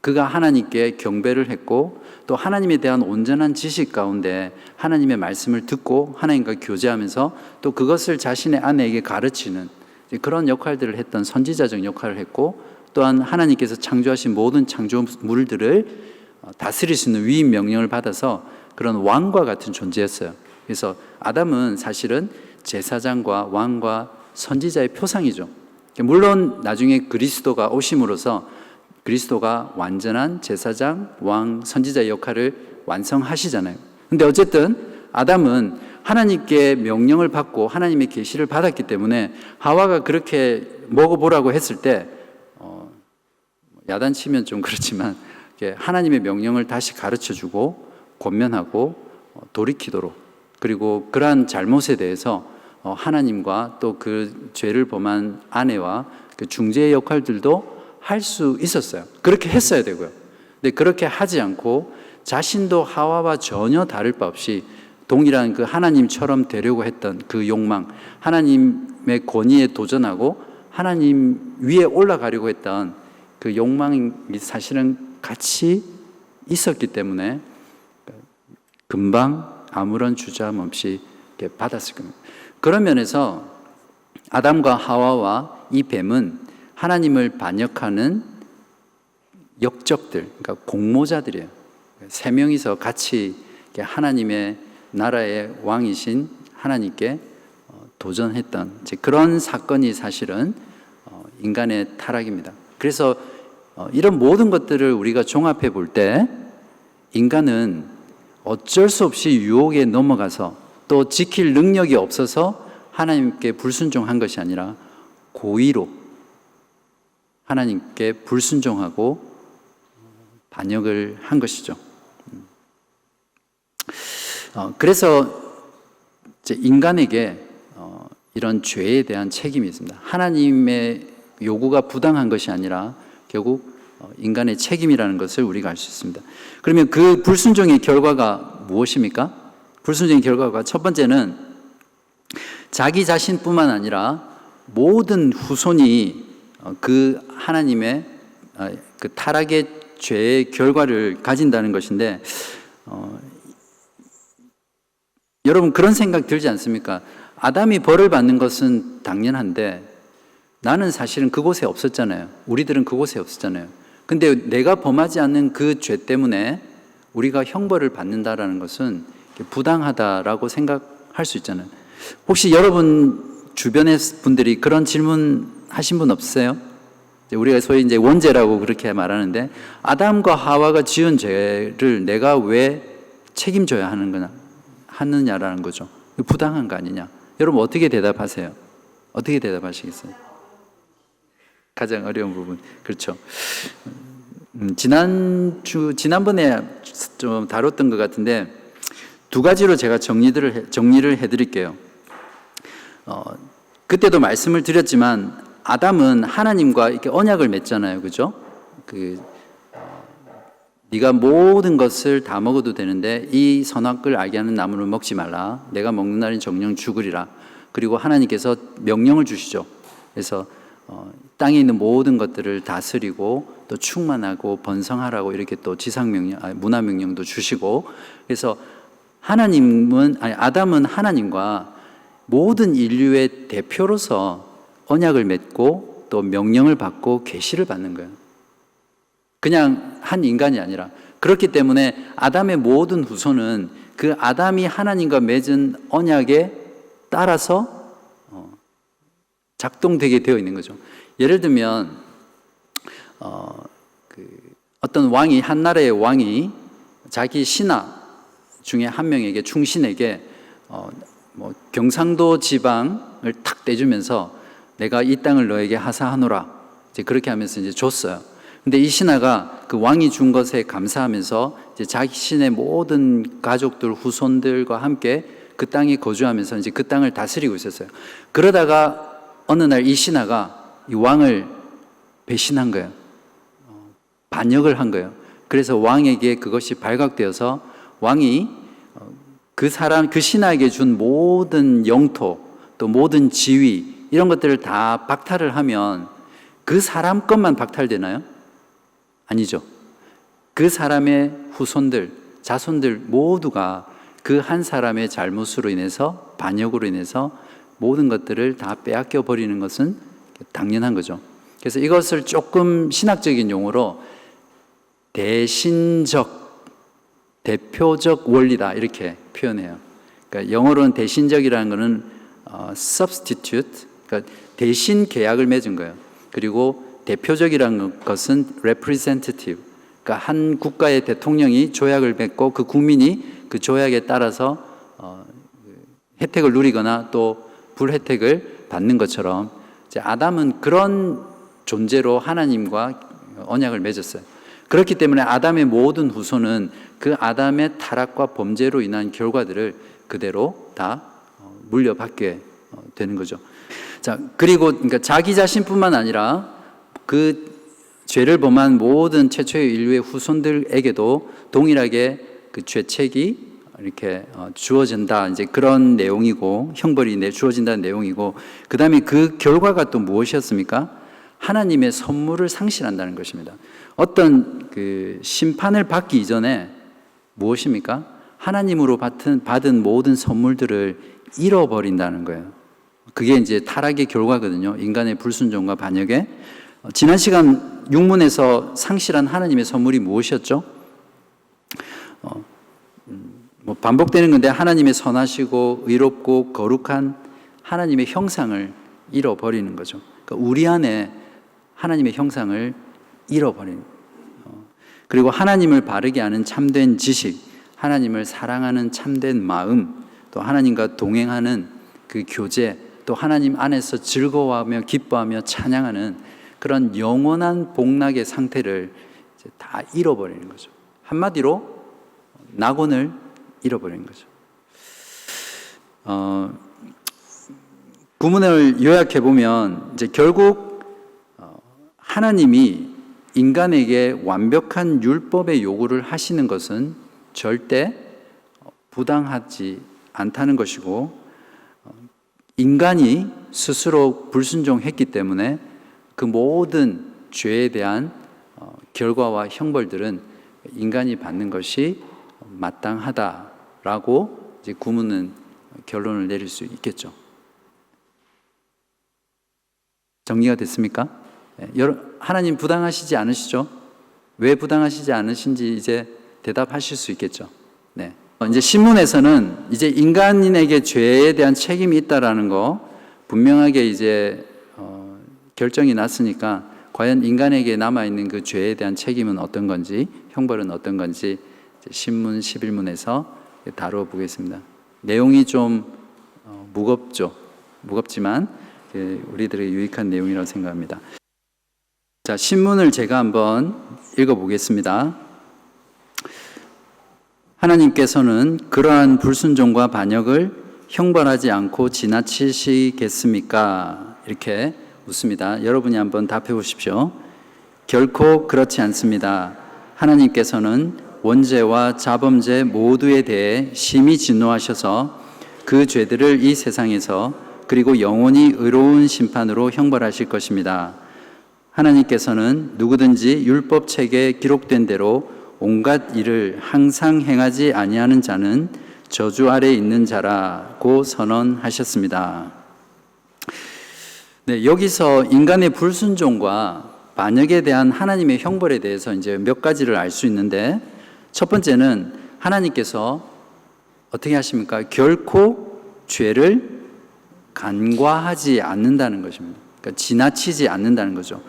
그가 하나님께 경배를 했고 또 하나님에 대한 온전한 지식 가운데 하나님의 말씀을 듣고 하나님과 교제하면서 또 그것을 자신의 아내에게 가르치는 그런 역할들을 했던 선지자적 역할을 했고 또한 하나님께서 창조하신 모든 창조물들을 다스릴 수 있는 위임 명령을 받아서 그런 왕과 같은 존재였어요. 그래서 아담은 사실은 제사장과 왕과 선지자의 표상이죠. 물론 나중에 그리스도가 오심으로써 그리스도가 완전한 제사장, 왕, 선지자의 역할을 완성하시잖아요. 근데 어쨌든 아담은 하나님께 명령을 받고 하나님의 계시를 받았기 때문에 하와가 그렇게 먹어보라고 했을 때 야단치면 좀 그렇지만 하나님의 명령을 다시 가르쳐주고 권면하고 돌이키도록 그리고 그러한 잘못에 대해서 하나님과 또 그 죄를 범한 아내와 그 중재의 역할들도 할 수 있었어요. 그렇게 했어야 되고요. 근데 그렇게 하지 않고 자신도 하와와 전혀 다를 바 없이 동일한 그 하나님처럼 되려고 했던 그 욕망, 하나님의 권위에 도전하고 하나님 위에 올라가려고 했던 그 욕망이 사실은 같이 있었기 때문에 금방 아무런 주저함 없이 받았을 겁니다. 그런 면에서 아담과 하와와 이 뱀은 하나님을 반역하는 역적들, 그러니까 공모자들이에요. 세 명이서 같이 하나님의 나라의 왕이신 하나님께 도전했던 그런 사건이 사실은 인간의 타락입니다. 그래서 이런 모든 것들을 우리가 종합해 볼 때 인간은 어쩔 수 없이 유혹에 넘어가서 또 지킬 능력이 없어서 하나님께 불순종한 것이 아니라 고의로 하나님께 불순종하고 반역을 한 것이죠. 그래서 이제 인간에게 이런 죄에 대한 책임이 있습니다. 하나님의 요구가 부당한 것이 아니라 결국 인간의 책임이라는 것을 우리가 알 수 있습니다. 그러면 그 불순종의 결과가 무엇입니까? 불순종의 결과가 첫 번째는 자기 자신뿐만 아니라 모든 후손이 그 하나님의 그 타락의 죄의 결과를 가진다는 것인데, 여러분 그런 생각 들지 않습니까? 아담이 벌을 받는 것은 당연한데 나는 사실은 그곳에 없었잖아요. 우리들은 그곳에 없었잖아요. 근데 내가 범하지 않는 그 죄 때문에 우리가 형벌을 받는다라는 것은 부당하다라고 생각할 수 있잖아요. 혹시 여러분 주변의 분들이 그런 질문 하신 분 없으세요? 우리가 소위 이제 원죄라고 그렇게 말하는데, 아담과 하와가 지은 죄를 내가 왜 책임져야 하느냐라는 거죠. 부당한 거 아니냐? 여러분 어떻게 대답하세요? 어떻게 대답하시겠어요? 가장 어려운 부분. 그렇죠. 지난번에 좀 다뤘던 것 같은데 두 가지로 제가 정리를 해드릴게요. 그때도 말씀을 드렸지만 아담은 하나님과 이렇게 언약을 맺잖아요, 그죠? 네가 모든 것을 다 먹어도 되는데 이 선악을 알게 하는 나무를 먹지 말라. 내가 먹는 날인 정령 죽으리라. 그리고 하나님께서 명령을 주시죠. 그래서 땅에 있는 모든 것들을 다스리고 또 충만하고 번성하라고 이렇게 또 문화 명령도 주시고, 그래서 아담은 하나님과 모든 인류의 대표로서 언약을 맺고 또 명령을 받고 계시를 받는 거예요. 그냥 한 인간이 아니라. 그렇기 때문에 아담의 모든 후손은 그 아담이 하나님과 맺은 언약에 따라서 작동되게 되어 있는 거죠. 예를 들면 어떤 왕이, 한 나라의 왕이 자기 신하 중에 한 명에게, 충신에게 경상도 지방을 탁 떼주면서 내가 이 땅을 너에게 하사하노라, 이제 그렇게 하면서 이제 줬어요. 근데 이 신하가 그 왕이 준 것에 감사하면서 이제 자신의 모든 가족들, 후손들과 함께 그 땅에 거주하면서 이제 그 땅을 다스리고 있었어요. 그러다가 어느 날 이 신하가 이 왕을 배신한 거예요. 반역을 한 거예요. 그래서 왕에게 그것이 발각되어서 왕이 그 신하에게 준 모든 영토, 또 모든 지위, 이런 것들을 다 박탈을 하면 그 사람 것만 박탈되나요? 아니죠. 그 사람의 후손들, 자손들 모두가 그 한 사람의 잘못으로 인해서, 반역으로 인해서 모든 것들을 다 빼앗겨 버리는 것은 당연한 거죠. 그래서 이것을 조금 신학적인 용어로 대표적 원리다, 이렇게 표현해요. 그러니까 영어로는 대신적이라는 것은 substitute, 그러니까 대신 계약을 맺은 거예요. 그리고 대표적이라는 것은 representative, 그러니까 한 국가의 대통령이 조약을 맺고 그 국민이 그 조약에 따라서 혜택을 누리거나 또 불혜택을 받는 것처럼, 이제 아담은 그런 존재로 하나님과 언약을 맺었어요. 그렇기 때문에 아담의 모든 후손은 그 아담의 타락과 범죄로 인한 결과들을 그대로 다 물려받게 되는 거죠. 자, 그리고 그러니까 자기 자신뿐만 아니라 그 죄를 범한 모든 최초의 인류의 후손들에게도 동일하게 그 죄책이 이렇게 주어진다, 이제 그런 내용이고, 형벌이 주어진다는 내용이고, 그 다음에 그 결과가 또 무엇이었습니까? 하나님의 선물을 상실한다는 것입니다. 어떤 그 심판을 받기 이전에 무엇입니까? 하나님으로 받은 모든 선물들을 잃어버린다는 거예요. 그게 이제 타락의 결과거든요. 인간의 불순종과 반역에. 지난 시간 육문에서 상실한 하나님의 선물이 무엇이었죠? 반복되는 건데, 하나님의 선하시고 의롭고 거룩한 하나님의 형상을 잃어버리는 거죠. 그러니까 우리 안에 하나님의 형상을 잃어버리는, 그리고 하나님을 바르게 아는 참된 지식, 하나님을 사랑하는 참된 마음, 또 하나님과 동행하는 그 교제, 또 하나님 안에서 즐거워하며 기뻐하며 찬양하는 그런 영원한 복락의 상태를 이제 다 잃어버리는 거죠. 한마디로 낙원을 잃어버리는 거죠. 구문을 요약해 보면 이제 결국 하나님이 인간에게 완벽한 율법의 요구를 하시는 것은 절대 부당하지 않다는 것이고, 인간이 스스로 불순종했기 때문에 그 모든 죄에 대한 결과와 형벌들은 인간이 받는 것이 마땅하다라고 이제 구문은 결론을 내릴 수 있겠죠. 정리가 됐습니까? 하나님 부당하시지 않으시죠? 왜 부당하시지 않으신지 이제 대답하실 수 있겠죠. 네. 이제 신문에서는 이제 인간인에게 죄에 대한 책임이 있다라는 거 분명하게 이제 결정이 났으니까 과연 인간에게 남아있는 그 죄에 대한 책임은 어떤 건지, 형벌은 어떤 건지 신문 11문에서 다루어 보겠습니다. 내용이 좀 무겁죠. 무겁지만 우리들에게 유익한 내용이라고 생각합니다. 자, 신문을 제가 한번 읽어보겠습니다. 하나님께서는 그러한 불순종과 반역을 형벌하지 않고 지나치시겠습니까? 이렇게 묻습니다. 여러분이 한번 답해 보십시오. 결코 그렇지 않습니다. 하나님께서는 원죄와 자범죄 모두에 대해 심히 진노하셔서 그 죄들을 이 세상에서 그리고 영원히 의로운 심판으로 형벌하실 것입니다. 하나님께서는 누구든지 율법책에 기록된 대로 온갖 일을 항상 행하지 아니하는 자는 저주 아래 있는 자라고 선언하셨습니다. 네, 여기서 인간의 불순종과 반역에 대한 하나님의 형벌에 대해서 이제 몇 가지를 알 수 있는데, 첫 번째는 하나님께서 어떻게 하십니까? 결코 죄를 간과하지 않는다는 것입니다. 그러니까 지나치지 않는다는 거죠.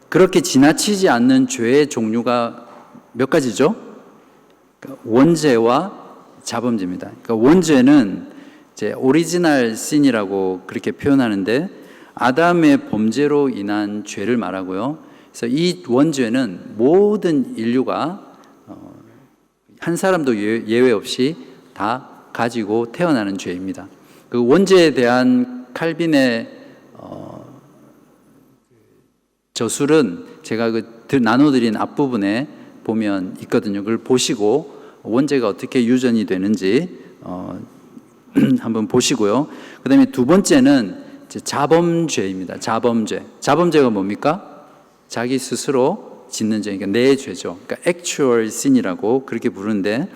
그렇게 지나치지 않는 죄의 종류가 몇 가지죠? 그러니까 원죄와 자범죄입니다. 그러니까 원죄는 이제 오리지널 신이라고 그렇게 표현하는데, 아담의 범죄로 인한 죄를 말하고요. 그래서 이 원죄는 모든 인류가 한 사람도 예외 없이 다 가지고 태어나는 죄입니다. 그 원죄에 대한 칼빈의 저술은 제가 나눠드린 앞부분에 보면 있거든요. 그걸 보시고 원죄가 어떻게 유전이 되는지 한번 보시고요. 그 다음에 두 번째는 자범죄입니다. 자범죄가 뭡니까? 자기 스스로 짓는 죄, 그러니까 내 죄죠. 그러니까 actual sin이라고 그렇게 부르는데,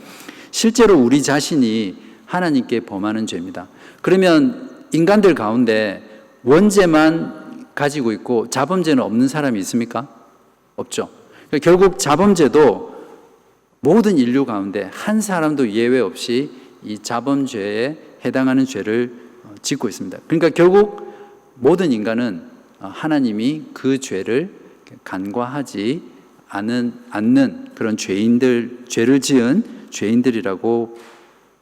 실제로 우리 자신이 하나님께 범하는 죄입니다. 그러면 인간들 가운데 원죄만 가지고 있고 자범죄는 없는 사람이 있습니까? 없죠. 그러니까 결국 자범죄도 모든 인류 가운데 한 사람도 예외 없이 이 자범죄에 해당하는 죄를 짓고 있습니다. 그러니까 결국 모든 인간은 하나님이 그 죄를 간과하지 않는 그런 죄를 지은 죄인들이라고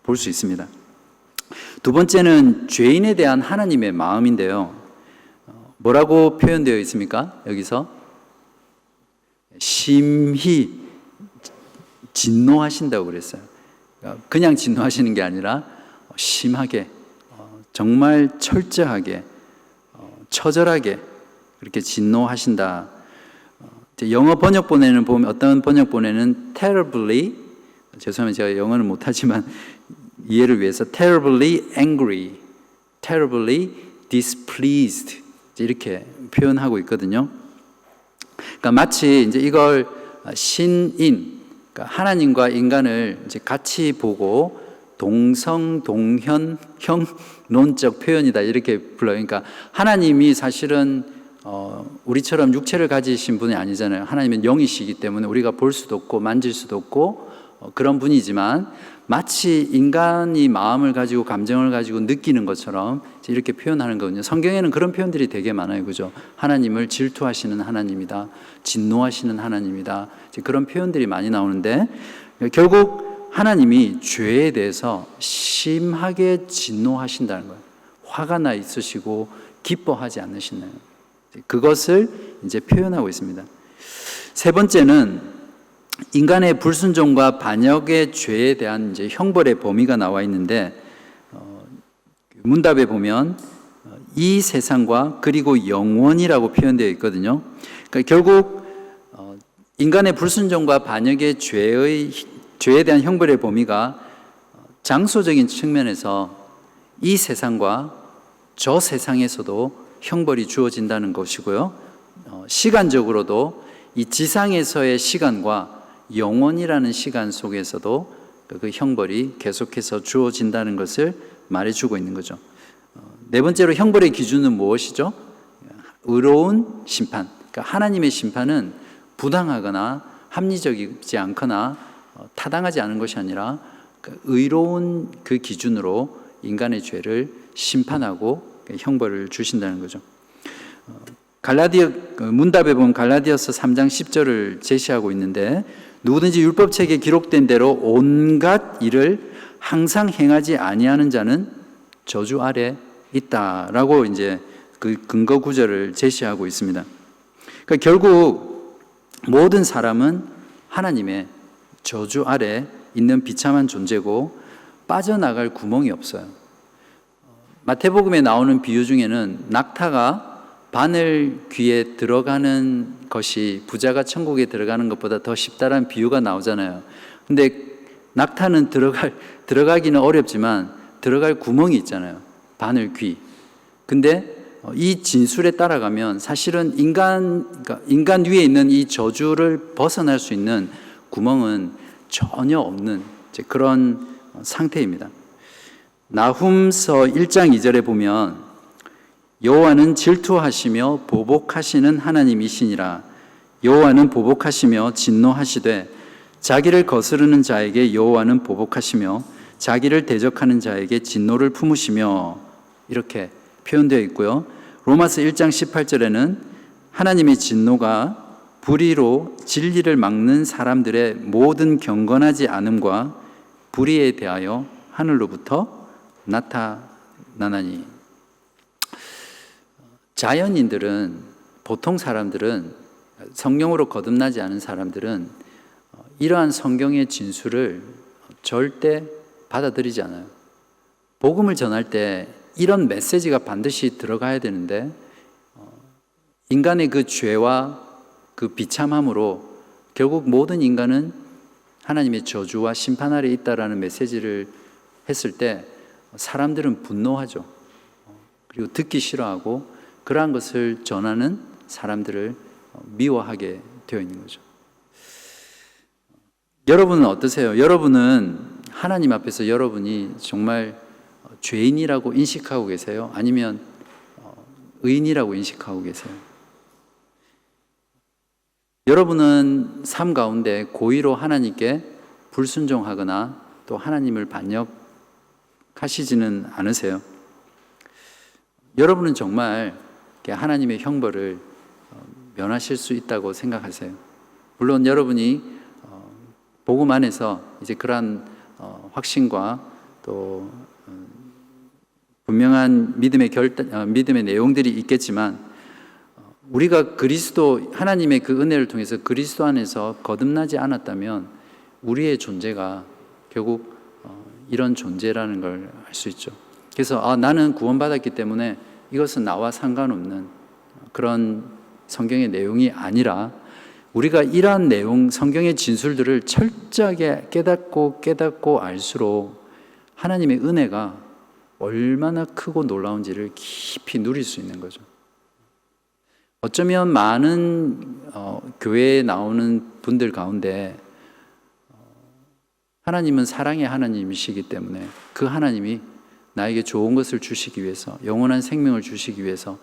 볼 수 있습니다. 두 번째는 죄인에 대한 하나님의 마음인데요. 뭐라고 표현되어 있습니까? 여기서 심히 진노하신다고 그랬어요. 그냥 진노하시는 게 아니라 심하게, 정말 철저하게, 처절하게 그렇게 진노하신다. 영어 번역본에는 보면, 어떤 번역본에는 terribly, 죄송합니다, 제가 영어는 못하지만 이해를 위해서 terribly angry, terribly displeased 이렇게 표현하고 있거든요. 그러니까 마치 이제 이걸 신인, 그러니까 하나님과 인간을 이제 같이 보고 동성동현론적 표현이다 이렇게 불러요. 그러니까 하나님이 사실은 우리처럼 육체를 가지신 분이 아니잖아요. 하나님은 영이시기 때문에 우리가 볼 수도 없고 만질 수도 없고 그런 분이지만, 마치 인간이 마음을 가지고 감정을 가지고 느끼는 것처럼 이렇게 표현하는 거거든요. 성경에는 그런 표현들이 되게 많아요. 그죠? 하나님을 질투하시는 하나님이다, 진노하시는 하나님이다, 그런 표현들이 많이 나오는데, 결국 하나님이 죄에 대해서 심하게 진노하신다는 거예요. 화가 나 있으시고 기뻐하지 않으시나요? 그것을 이제 표현하고 있습니다. 세 번째는 인간의 불순종과 반역의 죄에 대한 이제 형벌의 범위가 나와 있는데 문답에 보면 이 세상과 그리고 영원이라고 표현되어 있거든요. 그러니까 결국 인간의 불순종과 반역의 죄에 대한 형벌의 범위가 장소적인 측면에서 이 세상과 저 세상에서도 형벌이 주어진다는 것이고요. 시간적으로도 이 지상에서의 시간과 영원이라는 시간 속에서도 그 형벌이 계속해서 주어진다는 것을 말해주고 있는 거죠. 네 번째로 형벌의 기준은 무엇이죠? 의로운 심판. 그러니까 하나님의 심판은 부당하거나 합리적이지 않거나 타당하지 않은 것이 아니라 의로운 그 기준으로 인간의 죄를 심판하고 형벌을 주신다는 거죠. 문답에 보면 갈라디아서 3장 10절을 제시하고 있는데 누구든지 율법책에 기록된 대로 온갖 일을 항상 행하지 아니하는 자는 저주 아래 있다라고 이제 그 근거 구절을 제시하고 있습니다. 그러니까 결국 모든 사람은 하나님의 저주 아래 있는 비참한 존재고 빠져나갈 구멍이 없어요. 마태복음에 나오는 비유 중에는 낙타가 바늘 귀에 들어가는 것이 부자가 천국에 들어가는 것보다 더 쉽다라는 비유가 나오잖아요. 근데 낙타는 들어가기는 어렵지만 들어갈 구멍이 있잖아요. 바늘 귀. 근데 이 진술에 따라가면 사실은 인간 위에 있는 이 저주를 벗어날 수 있는 구멍은 전혀 없는 그런 상태입니다. 나훔서 1장 2절에 보면 여호와는 질투하시며 보복하시는 하나님이시니라. 여호와는 보복하시며 진노하시되 자기를 거스르는 자에게 여호와는 보복하시며 자기를 대적하는 자에게 진노를 품으시며 이렇게 표현되어 있고요. 로마서 1장 18절에는 하나님의 진노가 불의로 진리를 막는 사람들의 모든 경건하지 않음과 불의에 대하여 하늘로부터 나타나나니. 자연인들은, 보통 사람들은, 성령으로 거듭나지 않은 사람들은 이러한 성경의 진술을 절대 받아들이지 않아요. 복음을 전할 때 이런 메시지가 반드시 들어가야 되는데 인간의 그 죄와 그 비참함으로 결국 모든 인간은 하나님의 저주와 심판 아래 있다라는 메시지를 했을 때 사람들은 분노하죠. 그리고 듣기 싫어하고 그러한 것을 전하는 사람들을 미워하게 되어 있는 거죠. 여러분은 어떠세요? 여러분은 하나님 앞에서 여러분이 정말 죄인이라고 인식하고 계세요? 아니면 의인이라고 인식하고 계세요? 여러분은 삶 가운데 고의로 하나님께 불순종하거나 또 하나님을 반역하시지는 않으세요? 여러분은 정말 하나님의 형벌을 면하실 수 있다고 생각하세요? 물론 여러분이 복음 안에서 이제 그러한 확신과 또 분명한 믿음의 내용들이 있겠지만 우리가 하나님의 그 은혜를 통해서 그리스도 안에서 거듭나지 않았다면 우리의 존재가 결국 이런 존재라는 걸 알 수 있죠. 그래서 나는 구원받았기 때문에 이것은 나와 상관없는 그런 성경의 내용이 아니라 우리가 이러한 내용, 성경의 진술들을 철저하게 깨닫고 알수록 하나님의 은혜가 얼마나 크고 놀라운지를 깊이 누릴 수 있는 거죠. 어쩌면 많은 교회에 나오는 분들 가운데 하나님은 사랑의 하나님이시기 때문에 그 하나님이 나에게 좋은 것을 주시기 위해서, 영원한 생명을 주시기 위해서,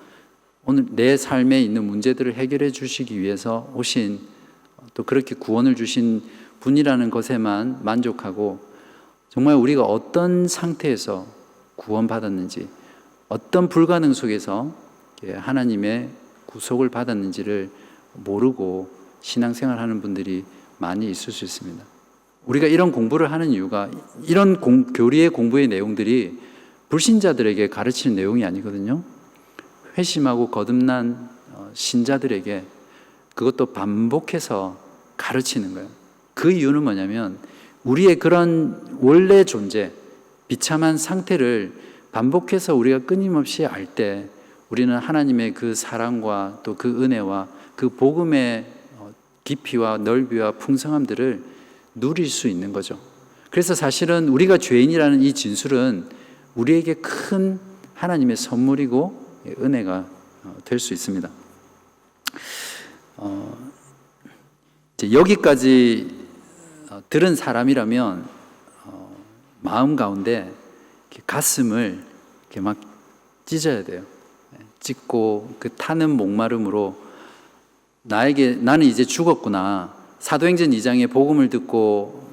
오늘 내 삶에 있는 문제들을 해결해 주시기 위해서 오신, 또 그렇게 구원을 주신 분이라는 것에만 만족하고 정말 우리가 어떤 상태에서 구원받았는지, 어떤 불가능 속에서 하나님의 구속을 받았는지를 모르고 신앙생활하는 분들이 많이 있을 수 있습니다. 우리가 이런 공부를 하는 이유가 이런 교리의 공부의 내용들이 불신자들에게 가르치는 내용이 아니거든요. 회심하고 거듭난 신자들에게 그것도 반복해서 가르치는 거예요. 그 이유는 뭐냐면 우리의 그런 원래 존재, 비참한 상태를 반복해서 우리가 끊임없이 알 때 우리는 하나님의 그 사랑과 또 그 은혜와 그 복음의 깊이와 넓이와 풍성함들을 누릴 수 있는 거죠. 그래서 사실은 우리가 죄인이라는 이 진술은 우리에게 큰 하나님의 선물이고 은혜가 될 수 있습니다. 이제 여기까지 들은 사람이라면 마음 가운데 가슴을 이렇게 막 찢어야 돼요. 찢고 그 타는 목마름으로 나는 이제 죽었구나. 사도행전 2장의 복음을 듣고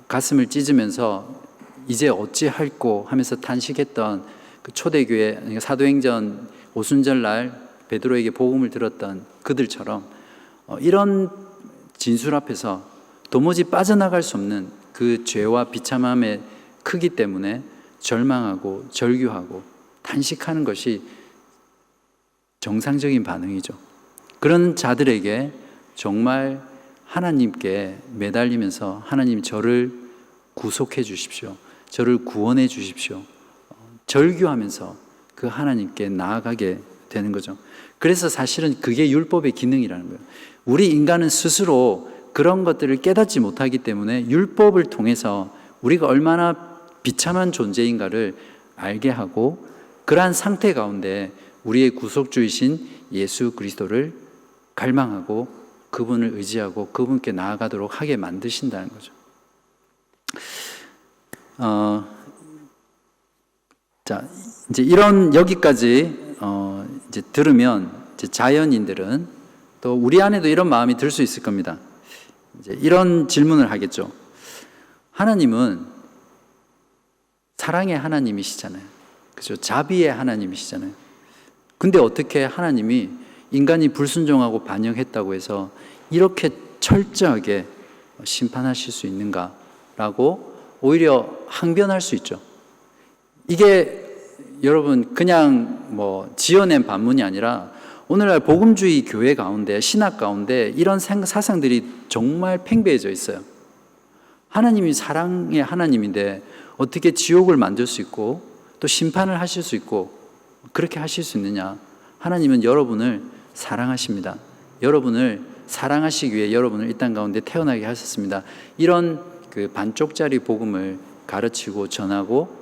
가슴을 찢으면서 이제 어찌할꼬 하면서 탄식했던 그 초대교회, 그러니까 사도행전 오순절날 베드로에게 복음을 들었던 그들처럼 이런 진술 앞에서 도무지 빠져나갈 수 없는 그 죄와 비참함의 크기 때문에 절망하고 절규하고 탄식하는 것이 정상적인 반응이죠. 그런 자들에게 정말 하나님께 매달리면서 하나님 저를 구속해 주십시오. 저를 구원해 주십시오. 절규하면서 그 하나님께 나아가게 되는 거죠. 그래서 사실은 그게 율법의 기능이라는 거예요. 우리 인간은 스스로 그런 것들을 깨닫지 못하기 때문에 율법을 통해서 우리가 얼마나 비참한 존재인가를 알게 하고 그러한 상태 가운데 우리의 구속주이신 예수 그리스도를 갈망하고 그분을 의지하고 그분께 나아가도록 하게 만드신다는 거죠. 자, 이제 이런 여기까지 이제 들으면 이제 자연인들은 또 우리 안에도 이런 마음이 들 수 있을 겁니다. 이제 이런 질문을 하겠죠. 하나님은 사랑의 하나님이시잖아요. 그죠? 자비의 하나님이시잖아요. 근데 어떻게 하나님이 인간이 불순종하고 반역했다고 해서 이렇게 철저하게 심판하실 수 있는가라고 오히려 항변할 수 있죠. 이게 여러분 그냥 뭐 지어낸 반문이 아니라 오늘날 복음주의 교회 가운데 신학 가운데 이런 사상들이 정말 팽배해져 있어요. 하나님이 사랑의 하나님인데 어떻게 지옥을 만들 수 있고 또 심판을 하실 수 있고 그렇게 하실 수 있느냐. 하나님은 여러분을 사랑하십니다. 여러분을 사랑하시기 위해 여러분을 이 땅 가운데 태어나게 하셨습니다. 이런 그 반쪽짜리 복음을 가르치고 전하고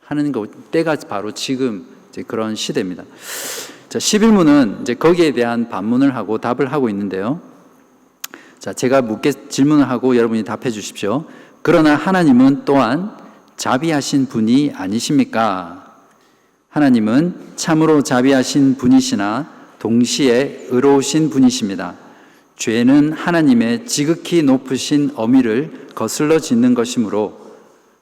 하는 때가 바로 지금 이제 그런 시대입니다. 자, 11문은 이제 거기에 대한 반문을 하고 답을 하고 있는데요. 자, 제가 질문을 하고 여러분이 답해 주십시오. 그러나 하나님은 또한 자비하신 분이 아니십니까? 하나님은 참으로 자비하신 분이시나 동시에 의로우신 분이십니다. 죄는 하나님의 지극히 높으신 엄의를 거슬러 짓는 것이므로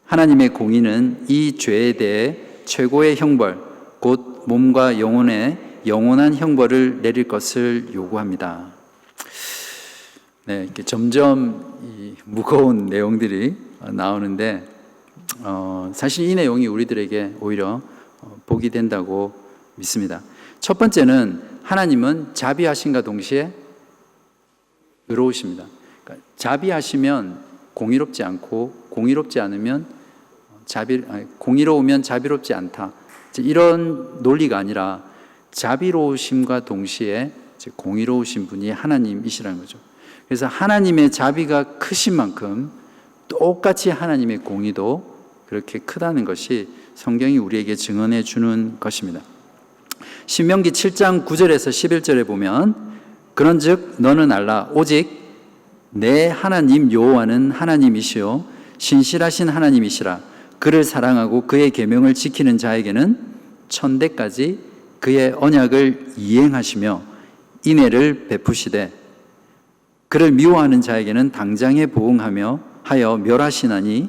하나님의 공의는 이 죄에 대해 최고의 형벌, 곧 몸과 영혼에 영원한 형벌을 내릴 것을 요구합니다. 네, 이렇게 점점 이 무거운 내용들이 나오는데 사실 이 내용이 우리들에게 오히려 복이 된다고 믿습니다. 첫 번째는 하나님은 자비하심과 동시에 의로우십니다. 그러니까 자비하시면 공의롭지 않고 공의롭지 않으면 공의로우면 자비롭지 않다. 이런 논리가 아니라 자비로우심과 동시에 공의로우신 분이 하나님이시라는 거죠. 그래서 하나님의 자비가 크신 만큼 똑같이 하나님의 공의도 그렇게 크다는 것이 성경이 우리에게 증언해 주는 것입니다. 신명기 7장 9절에서 11절에 보면 그런즉 너는 알라 오직 내 하나님 여호와는 하나님이시요 신실하신 하나님이시라. 그를 사랑하고 그의 계명을 지키는 자에게는 천대까지 그의 언약을 이행하시며 인애를 베푸시되 그를 미워하는 자에게는 당장에 보응하며 하여 멸하시나니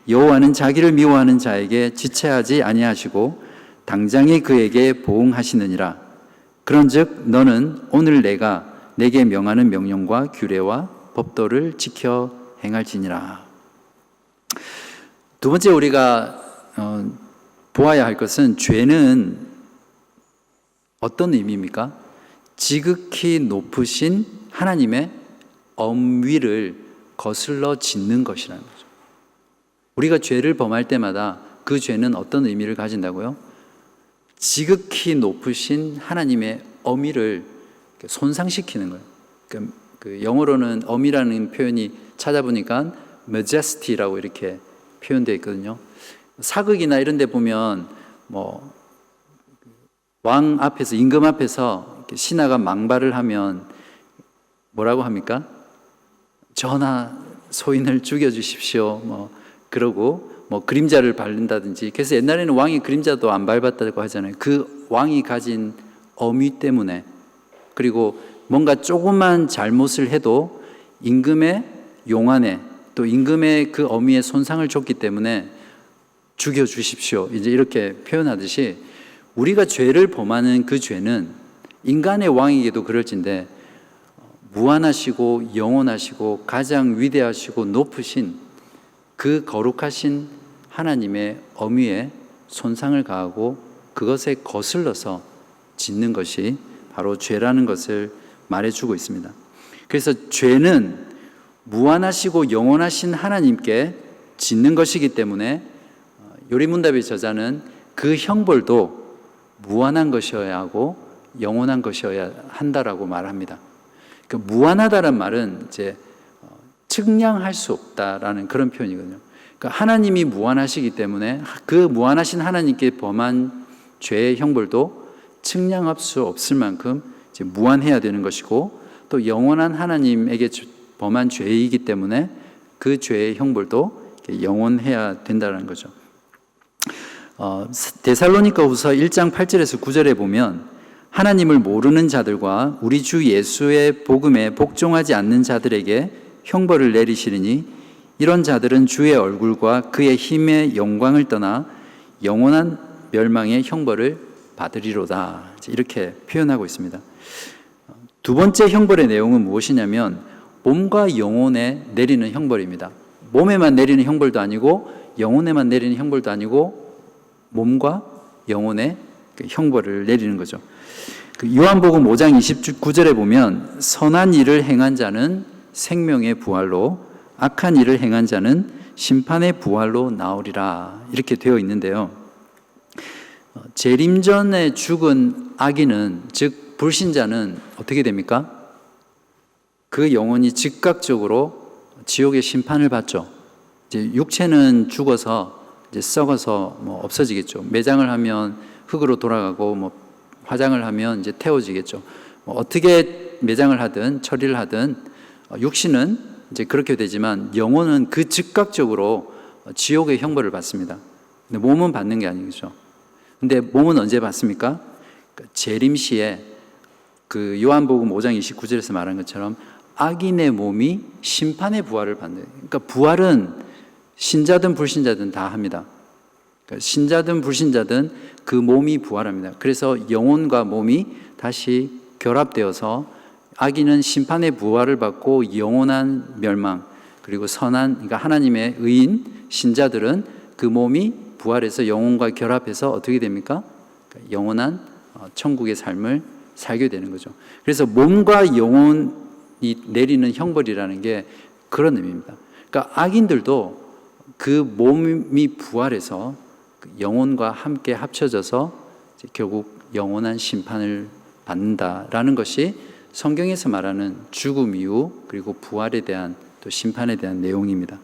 여호와는 자기를 미워하는 자에게 지체하지 아니하시고 당장에 그에게 보응하시느니라. 그런즉 너는 오늘 내가 내게 명하는 명령과 규례와 법도를 지켜 행할지니라. 두 번째 우리가 보아야 할 것은 죄는 어떤 의미입니까? 지극히 높으신 하나님의 엄위를 거슬러 짓는 것이라는 거죠. 우리가 죄를 범할 때마다 그 죄는 어떤 의미를 가진다고요? 지극히 높으신 하나님의 어미를 손상시키는 거예요. 그 영어로는 어미라는 표현이 찾아보니까 majesty라고 이렇게 표현되어 있거든요. 사극이나 이런 데 보면 뭐 왕 앞에서, 임금 앞에서 신하가 망발을 하면 뭐라고 합니까? 전하 소인을 죽여주십시오. 뭐 그러고 뭐 그림자를 밟는다든지. 그래서 옛날에는 왕이 그림자도 안 밟았다고 하잖아요. 그 왕이 가진 어미 때문에, 그리고 뭔가 조그만 잘못을 해도 임금의 용안에, 또 임금의 그 어미의 손상을 줬기 때문에 죽여주십시오. 이제 이렇게 표현하듯이 우리가 죄를 범하는 그 죄는 인간의 왕에게도 그럴진데 무한하시고 영원하시고 가장 위대하시고 높으신 그 거룩하신 하나님의 어미에 손상을 가하고 그것에 거슬러서 짓는 것이 바로 죄라는 것을 말해주고 있습니다. 그래서 죄는 무한하시고 영원하신 하나님께 짓는 것이기 때문에 요리문답의 저자는 그 형벌도 무한한 것이어야 하고 영원한 것이어야 한다라고 말합니다. 그러니까 무한하다란 말은 이제 측량할 수 없다라는 그런 표현이거든요. 그러니까 하나님이 무한하시기 때문에 그 무한하신 하나님께 범한 죄의 형벌도 측량할 수 없을 만큼 이제 무한해야 되는 것이고, 또 영원한 하나님에게 범한 죄이기 때문에 그 죄의 형벌도 영원해야 된다는 거죠. 데살로니가후서 1장 8절에서 9절에 보면 하나님을 모르는 자들과 우리 주 예수의 복음에 복종하지 않는 자들에게 형벌을 내리시리니 이런 자들은 주의 얼굴과 그의 힘의 영광을 떠나 영원한 멸망의 형벌을 받으리로다. 이렇게 표현하고 있습니다. 두 번째 형벌의 내용은 무엇이냐면 몸과 영혼에 내리는 형벌입니다. 몸에만 내리는 형벌도 아니고 영혼에만 내리는 형벌도 아니고 몸과 영혼에 형벌을 내리는 거죠. 요한복음 5장 29절에 보면 선한 일을 행한 자는 생명의 부활로 악한 일을 행한 자는 심판의 부활로 나오리라, 이렇게 되어 있는데요. 재림 전에 죽은 악인은, 즉 불신자는 어떻게 됩니까? 그 영혼이 즉각적으로 지옥의 심판을 받죠. 이제 육체는 죽어서 이제 썩어서 뭐 없어지겠죠. 매장을 하면 흙으로 돌아가고, 뭐 화장을 하면 이제 태워지겠죠. 뭐 어떻게 매장을 하든 처리를 하든 육신은 이제 그렇게 되지만 영혼은 그 즉각적으로 지옥의 형벌을 받습니다. 근데 몸은 받는 게 아니죠. 근데 몸은 언제 받습니까? 재림 시에 그 요한복음 5장 29절에서 말한 것처럼 악인의 몸이 심판의 부활을 받는. 그러니까 부활은 신자든 불신자든 다 합니다. 그러니까 신자든 불신자든 그 몸이 부활합니다. 그래서 영혼과 몸이 다시 결합되어서 악인은 심판의 부활을 받고 영원한 멸망, 그리고 선한, 그러니까 하나님의 의인 신자들은 그 몸이 부활해서 영혼과 결합해서 어떻게 됩니까? 그러니까 영원한 천국의 삶을 살게 되는 거죠. 그래서 몸과 영혼이 내리는 형벌이라는 게 그런 의미입니다. 그러니까 악인들도 그 몸이 부활해서 영혼과 함께 합쳐져서 결국 영원한 심판을 받는다라는 것이 성경에서 말하는 죽음 이후 그리고 부활에 대한 또 심판에 대한 내용입니다.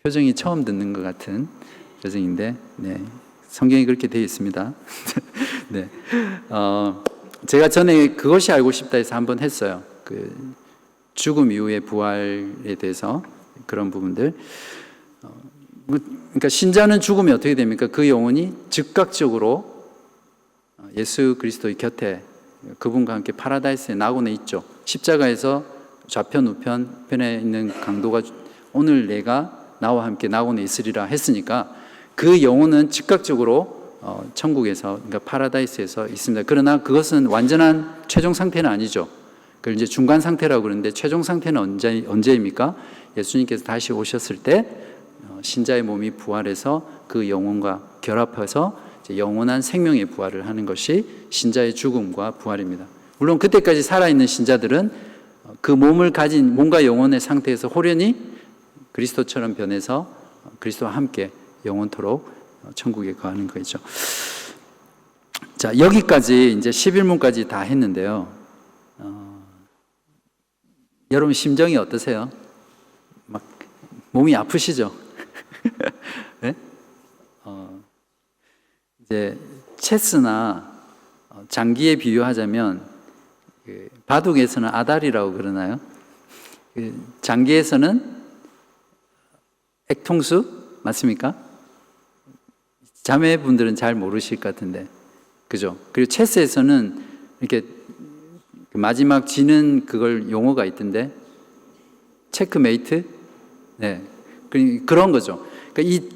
표정이 처음 듣는 것 같은 표정인데, 네, 성경이 그렇게 되어 있습니다. 네, 제가 전에 그것이 알고 싶다 해서 한번 했어요. 그 죽음 이후의 부활에 대해서 그런 부분들. 그러니까 신자는 죽으면 어떻게 됩니까? 그 영혼이 즉각적으로 예수 그리스도의 곁에 그분과 함께 파라다이스의 낙원에 있죠. 십자가에서 좌편 우편에 있는 강도가 오늘 내가 나와 함께 낙원에 있으리라 했으니까 그 영혼은 즉각적으로 천국에서, 그러니까 파라다이스에서 있습니다. 그러나 그것은 완전한 최종 상태는 아니죠. 그걸 이제 중간 상태라고 그러는데 최종 상태는 언제입니까? 예수님께서 다시 오셨을 때 신자의 몸이 부활해서 그 영혼과 결합해서 영원한 생명의 부활을 하는 것이 신자의 죽음과 부활입니다. 물론 그때까지 살아있는 신자들은 그 몸을 가진 몸과 영혼의 상태에서 호련히 그리스도처럼 변해서 그리스도와 함께 영원토록 천국에 거하는 거죠. 자, 여기까지 이제 11문까지 다 했는데요. 여러분 심정이 어떠세요? 막 몸이 아프시죠? 네? 이제 체스나 장기에 비유하자면 바둑에서는 아다리라고 그러나요? 장기에서는 액통수 맞습니까? 자매분들은 잘 모르실 것 같은데, 그죠? 그리고 체스에서는 이렇게 마지막 지는 그걸 용어가 있던데, 체크메이트? 네, 그런 거죠. 그러니까 이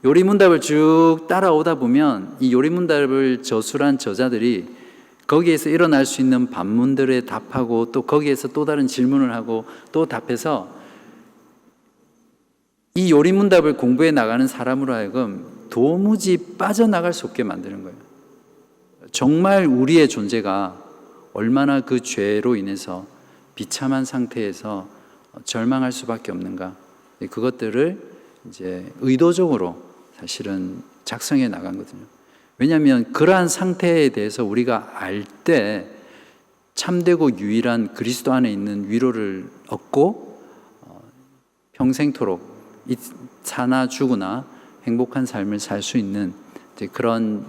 요리문답을 쭉 따라오다 보면 이 요리문답을 저술한 저자들이 거기에서 일어날 수 있는 반문들에 답하고 또 거기에서 또 다른 질문을 하고 또 답해서 이 요리문답을 공부해 나가는 사람으로 하여금 도무지 빠져나갈 수 없게 만드는 거예요. 정말 우리의 존재가 얼마나 그 죄로 인해서 비참한 상태에서 절망할 수밖에 없는가. 그것들을 이제 의도적으로 사실은 작성해 나간 거거든요. 왜냐하면 그러한 상태에 대해서 우리가 알 때 참되고 유일한 그리스도 안에 있는 위로를 얻고 평생토록 사나 죽으나 행복한 삶을 살 수 있는 이제 그런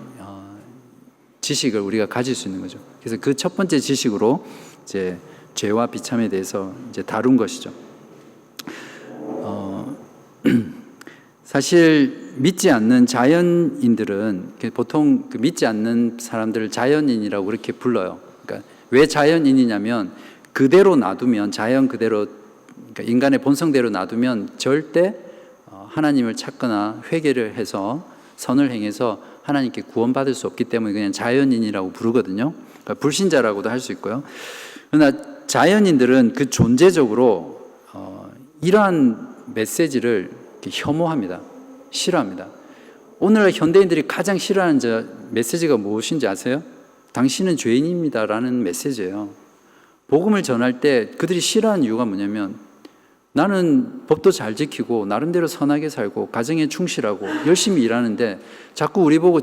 지식을 우리가 가질 수 있는 거죠. 그래서 그 첫 번째 지식으로 이제 죄와 비참에 대해서 이제 다룬 것이죠. 사실 믿지 않는 자연인들은 보통 그 믿지 않는 사람들을 자연인이라고 그렇게 불러요. 그러니까 왜 자연인이냐면 그대로 놔두면 자연 그대로 그러니까 인간의 본성대로 놔두면 절대 하나님을 찾거나 회개를 해서 선을 행해서 하나님께 구원받을 수 없기 때문에 그냥 자연인이라고 부르거든요. 그러니까 불신자라고도 할 수 있고요. 그러나 자연인들은 그 존재적으로 이러한 메시지를 혐오합니다. 싫어합니다. 오늘날 현대인들이 가장 싫어하는 메시지가 무엇인지 아세요? 당신은 죄인입니다라는 메시지예요. 복음을 전할 때 그들이 싫어하는 이유가 뭐냐면 나는 법도 잘 지키고 나름대로 선하게 살고 가정에 충실하고 열심히 일하는데 자꾸 우리 보고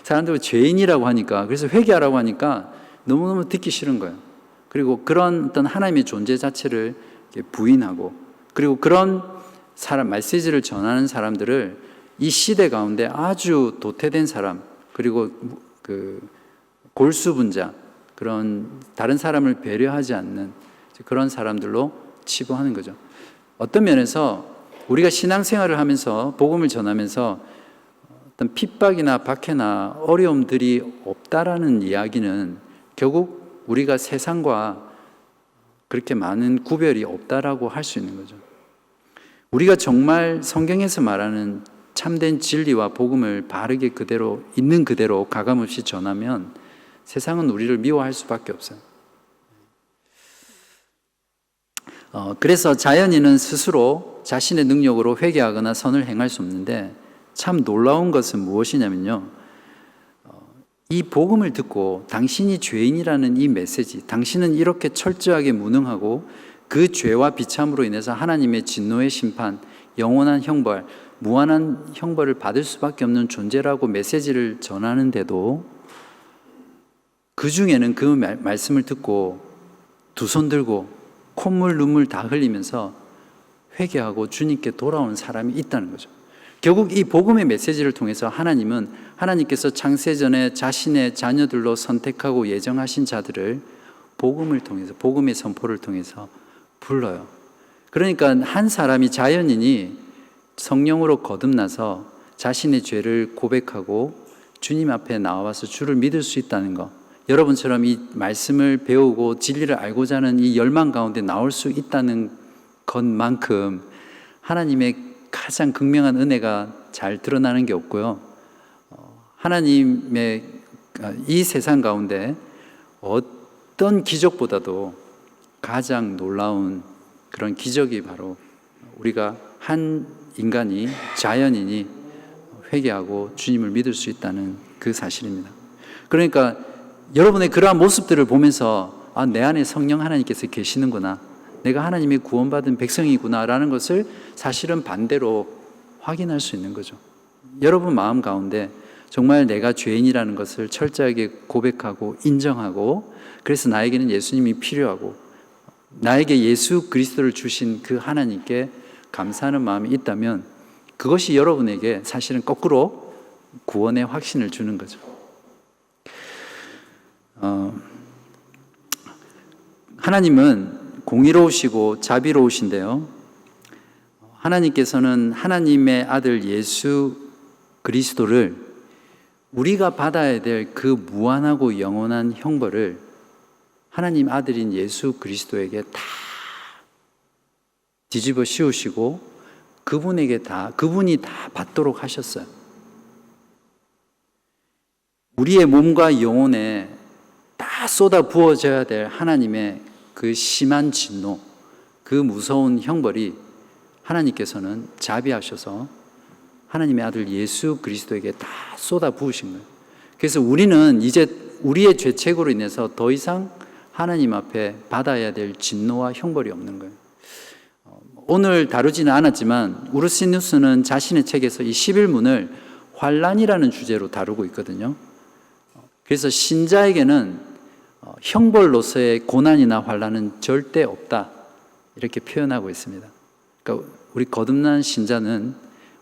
사람들이 죄인이라고 하니까 그래서 회개하라고 하니까 너무너무 듣기 싫은 거예요. 그리고 그런 어떤 하나님의 존재 자체를 부인하고 그리고 그런 메시지를 전하는 사람들을 이 시대 가운데 아주 도태된 사람 그리고 그 골수분자 그런 다른 사람을 배려하지 않는 그런 사람들로 치부하는 거죠. 어떤 면에서 우리가 신앙생활을 하면서 복음을 전하면서 어떤 핍박이나 박해나 어려움들이 없다라는 이야기는 결국 우리가 세상과 그렇게 많은 구별이 없다라고 할 수 있는 거죠. 우리가 정말 성경에서 말하는 참된 진리와 복음을 바르게 그대로 있는 그대로 가감없이 전하면 세상은 우리를 미워할 수밖에 없어요. 그래서 자연인은 스스로 자신의 능력으로 회개하거나 선을 행할 수 없는데 참 놀라운 것은 무엇이냐면요. 이 복음을 듣고 당신이 죄인이라는 이 메시지, 당신은 이렇게 철저하게 무능하고 그 죄와 비참으로 인해서 하나님의 진노의 심판, 영원한 형벌, 무한한 형벌을 받을 수밖에 없는 존재라고 메시지를 전하는데도 그 중에는 그 말씀을 듣고 두 손 들고 콧물 눈물 다 흘리면서 회개하고 주님께 돌아오는 사람이 있다는 거죠. 결국 이 복음의 메시지를 통해서 하나님께서 창세전에 자신의 자녀들로 선택하고 예정하신 자들을 복음을 통해서 복음의 선포를 통해서 불러요. 그러니까 한 사람이 자연인이 성령으로 거듭나서 자신의 죄를 고백하고 주님 앞에 나와서 주를 믿을 수 있다는 것, 여러분처럼 이 말씀을 배우고 진리를 알고자 하는 이 열망 가운데 나올 수 있다는 것만큼 하나님의 가장 극명한 은혜가 잘 드러나는 게 없고요. 하나님의 이 세상 가운데 어떤 기적보다도 가장 놀라운 그런 기적이 바로 우리가 한 인간이 자연인이 회개하고 주님을 믿을 수 있다는 그 사실입니다. 그러니까 여러분의 그러한 모습들을 보면서 내 안에 성령 하나님께서 계시는구나, 내가 하나님의 구원받은 백성이구나라는 것을 사실은 반대로 확인할 수 있는 거죠. 여러분 마음 가운데 정말 내가 죄인이라는 것을 철저하게 고백하고 인정하고, 그래서 나에게는 예수님이 필요하고 나에게 예수 그리스도를 주신 그 하나님께 감사하는 마음이 있다면, 그것이 여러분에게 사실은 거꾸로 구원의 확신을 주는 거죠. 하나님은 공의로우시고 자비로우신데요, 하나님께서는 하나님의 아들 예수 그리스도를 우리가 받아야 될 그 무한하고 영원한 형벌을 하나님 아들인 예수 그리스도에게 다 뒤집어 씌우시고 그분이 다 받도록 하셨어요. 우리의 몸과 영혼에 다 쏟아 부어져야 될 하나님의 그 심한 진노, 그 무서운 형벌이 하나님께서는 자비하셔서 하나님의 아들 예수 그리스도에게 다 쏟아 부으신 거예요. 그래서 우리는 이제 우리의 죄책으로 인해서 더 이상 하나님 앞에 받아야 될 진노와 형벌이 없는 거예요. 오늘 다루지는 않았지만 우르시누스는 자신의 책에서 이 11문을 환난이라는 주제로 다루고 있거든요. 그래서 신자에게는 형벌로서의 고난이나 환난은 절대 없다, 이렇게 표현하고 있습니다. 그러니까 우리 거듭난 신자는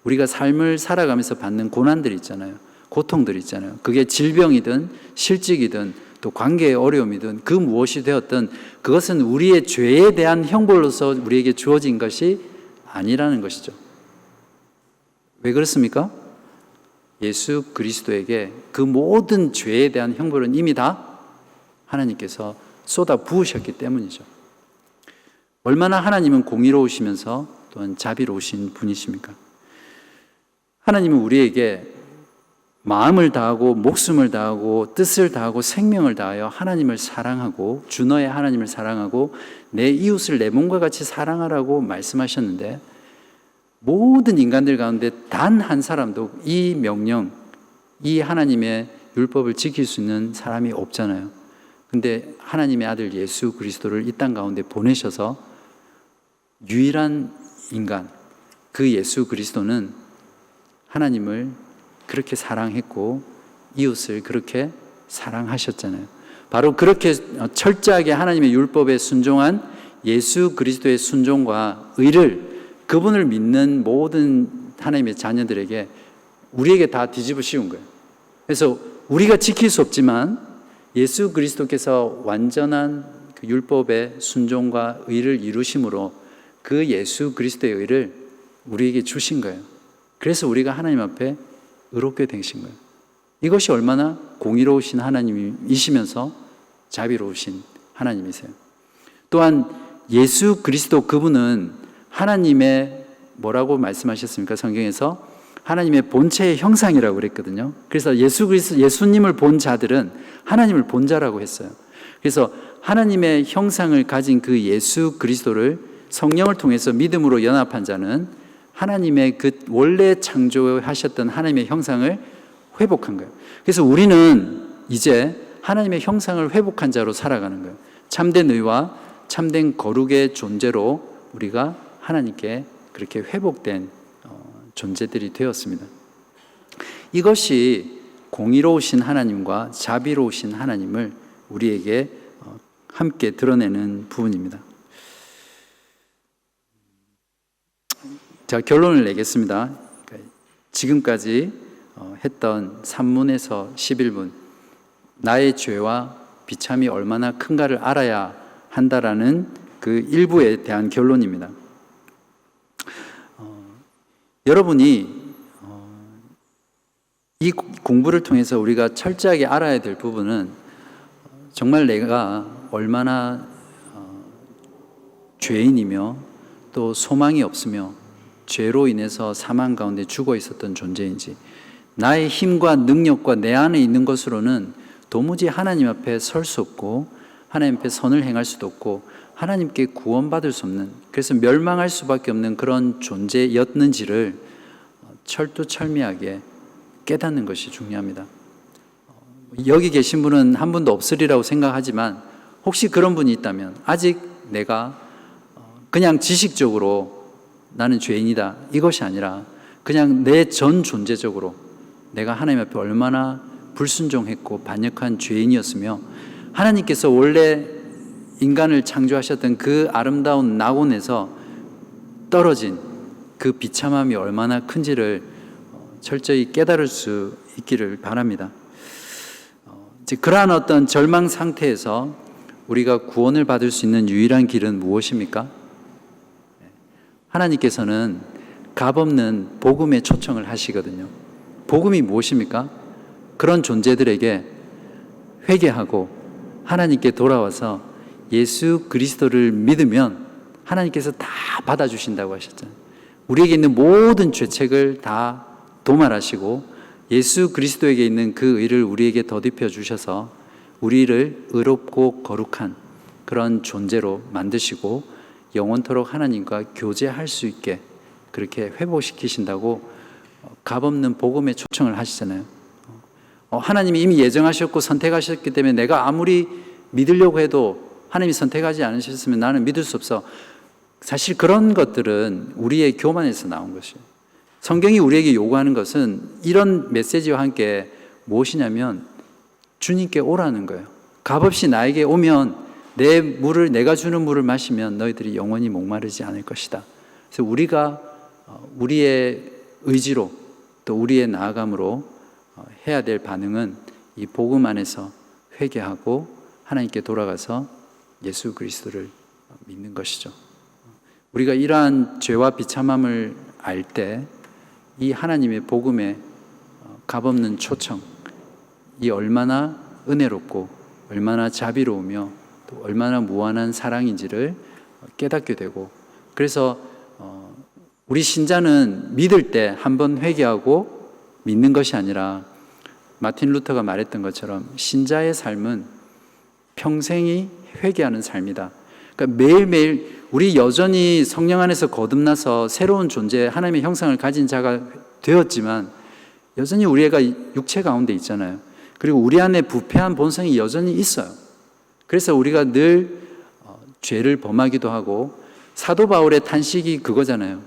우리가 삶을 살아가면서 받는 고난들이 있잖아요. 고통들이 있잖아요. 그게 질병이든 실직이든 또 관계의 어려움이든 그 무엇이 되었든 그것은 우리의 죄에 대한 형벌로서 우리에게 주어진 것이 아니라는 것이죠. 왜 그렇습니까? 예수 그리스도에게 그 모든 죄에 대한 형벌은 이미 다 하나님께서 쏟아 부으셨기 때문이죠. 얼마나 하나님은 공의로우시면서 또한 자비로우신 분이십니까? 하나님은 우리에게 마음을 다하고 목숨을 다하고 뜻을 다하고 생명을 다하여 하나님을 사랑하고 주 너의 하나님을 사랑하고 내 이웃을 내 몸과 같이 사랑하라고 말씀하셨는데, 모든 인간들 가운데 단 한 사람도 이 명령, 이 하나님의 율법을 지킬 수 있는 사람이 없잖아요. 근데 하나님의 아들 예수 그리스도를 이 땅 가운데 보내셔서 유일한 인간, 그 예수 그리스도는 하나님을 그렇게 사랑했고 이웃을 그렇게 사랑하셨잖아요. 바로 그렇게 철저하게 하나님의 율법에 순종한 예수 그리스도의 순종과 의를 그분을 믿는 모든 하나님의 자녀들에게 우리에게 다 뒤집어 씌운 거예요. 그래서 우리가 지킬 수 없지만 예수 그리스도께서 완전한 그 율법의 순종과 의를 이루심으로 그 예수 그리스도의 의를 우리에게 주신 거예요. 그래서 우리가 하나님 앞에 의롭게 되신 거예요. 이것이 얼마나 공의로우신 하나님이시면서 자비로우신 하나님이세요. 또한 예수 그리스도 그분은 하나님의 뭐라고 말씀하셨습니까? 성경에서 하나님의 본체의 형상이라고 그랬거든요. 그래서 예수 그리스도, 예수님을 본 자들은 하나님을 본 자라고 했어요. 그래서 하나님의 형상을 가진 그 예수 그리스도를 성령을 통해서 믿음으로 연합한 자는 하나님의 그 원래 창조하셨던 하나님의 형상을 회복한 거예요. 그래서 우리는 이제 하나님의 형상을 회복한 자로 살아가는 거예요. 참된 의와 참된 거룩의 존재로 우리가 하나님께 그렇게 회복된 존재들이 되었습니다. 이것이 공의로우신 하나님과 자비로우신 하나님을 우리에게 함께 드러내는 부분입니다. 자, 결론을 내겠습니다. 지금까지 했던 산문에서 11문, 나의 죄와 비참이 얼마나 큰가를 알아야 한다라는 그 일부에 대한 결론입니다. 여러분이 이 공부를 통해서 우리가 철저하게 알아야 될 부분은 정말 내가 얼마나 죄인이며 또 소망이 없으며 죄로 인해서 사망 가운데 죽어 있었던 존재인지, 나의 힘과 능력과 내 안에 있는 것으로는 도무지 하나님 앞에 설 수 없고 하나님 앞에 선을 행할 수도 없고 하나님께 구원받을 수 없는, 그래서 멸망할 수밖에 없는 그런 존재였는지를 철두철미하게 깨닫는 것이 중요합니다. 여기 계신 분은 한 분도 없으리라고 생각하지만 혹시 그런 분이 있다면 아직 내가 그냥 지식적으로 나는 죄인이다 이것이 아니라 그냥 내 전 존재적으로 내가 하나님 앞에 얼마나 불순종했고 반역한 죄인이었으며 하나님께서 원래 인간을 창조하셨던 그 아름다운 낙원에서 떨어진 그 비참함이 얼마나 큰지를 철저히 깨달을 수 있기를 바랍니다. 그러한 어떤 절망 상태에서 우리가 구원을 받을 수 있는 유일한 길은 무엇입니까? 하나님께서는 값없는 복음에 초청을 하시거든요. 복음이 무엇입니까? 그런 존재들에게 회개하고 하나님께 돌아와서 예수 그리스도를 믿으면 하나님께서 다 받아주신다고 하셨잖아요. 우리에게 있는 모든 죄책을 다 도말하시고 예수 그리스도에게 있는 그 의를 우리에게 덧입혀 주셔서 우리를 의롭고 거룩한 그런 존재로 만드시고 영원토록 하나님과 교제할 수 있게 그렇게 회복시키신다고 값없는 복음에 초청을 하시잖아요. 하나님이 이미 예정하셨고 선택하셨기 때문에 내가 아무리 믿으려고 해도 하나님이 선택하지 않으셨으면 나는 믿을 수 없어. 사실 그런 것들은 우리의 교만에서 나온 것이에요. 성경이 우리에게 요구하는 것은 이런 메시지와 함께 무엇이냐면 주님께 오라는 거예요. 값없이 나에게 오면 내 물을, 내가 주는 물을 마시면 너희들이 영원히 목마르지 않을 것이다. 그래서 우리가 우리의 의지로 또 우리의 나아감으로 해야 될 반응은 이 복음 안에서 회개하고 하나님께 돌아가서 예수 그리스도를 믿는 것이죠. 우리가 이러한 죄와 비참함을 알 때 이 하나님의 복음의 값없는 초청, 이 얼마나 은혜롭고 얼마나 자비로우며 또 얼마나 무한한 사랑인지를 깨닫게 되고, 그래서 우리 신자는 믿을 때 한번 회개하고 믿는 것이 아니라 마틴 루터가 말했던 것처럼 신자의 삶은 평생이 회개하는 삶이다. 그러니까 매일매일 우리 여전히 성령 안에서 거듭나서 새로운 존재, 하나님의 형상을 가진 자가 되었지만 여전히 우리 애가 육체 가운데 있잖아요. 그리고 우리 안에 부패한 본성이 여전히 있어요. 그래서 우리가 늘 죄를 범하기도 하고, 사도 바울의 탄식이 그거잖아요.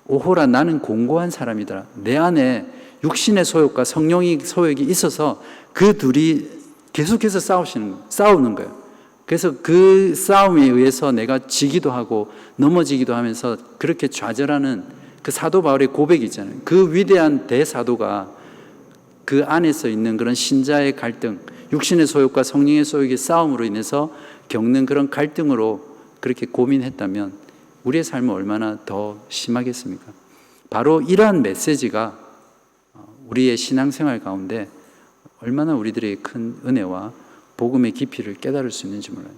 오호라, 나는 공고한 사람이더라. 내 안에 육신의 소욕과 성령의 소욕이 있어서 그 둘이 계속해서 싸우는 거예요. 그래서 그 싸움에 의해서 내가 지기도 하고 넘어지기도 하면서 그렇게 좌절하는 그 사도 바울의 고백이 있잖아요. 그 위대한 대사도가 그 안에서 있는 그런 신자의 갈등, 육신의 소욕과 성령의 소욕의 싸움으로 인해서 겪는 그런 갈등으로 그렇게 고민했다면 우리의 삶은 얼마나 더 심하겠습니까? 바로 이러한 메시지가 우리의 신앙생활 가운데 얼마나 우리들의 큰 은혜와 복음의 깊이를 깨달을 수 있는지 몰라요.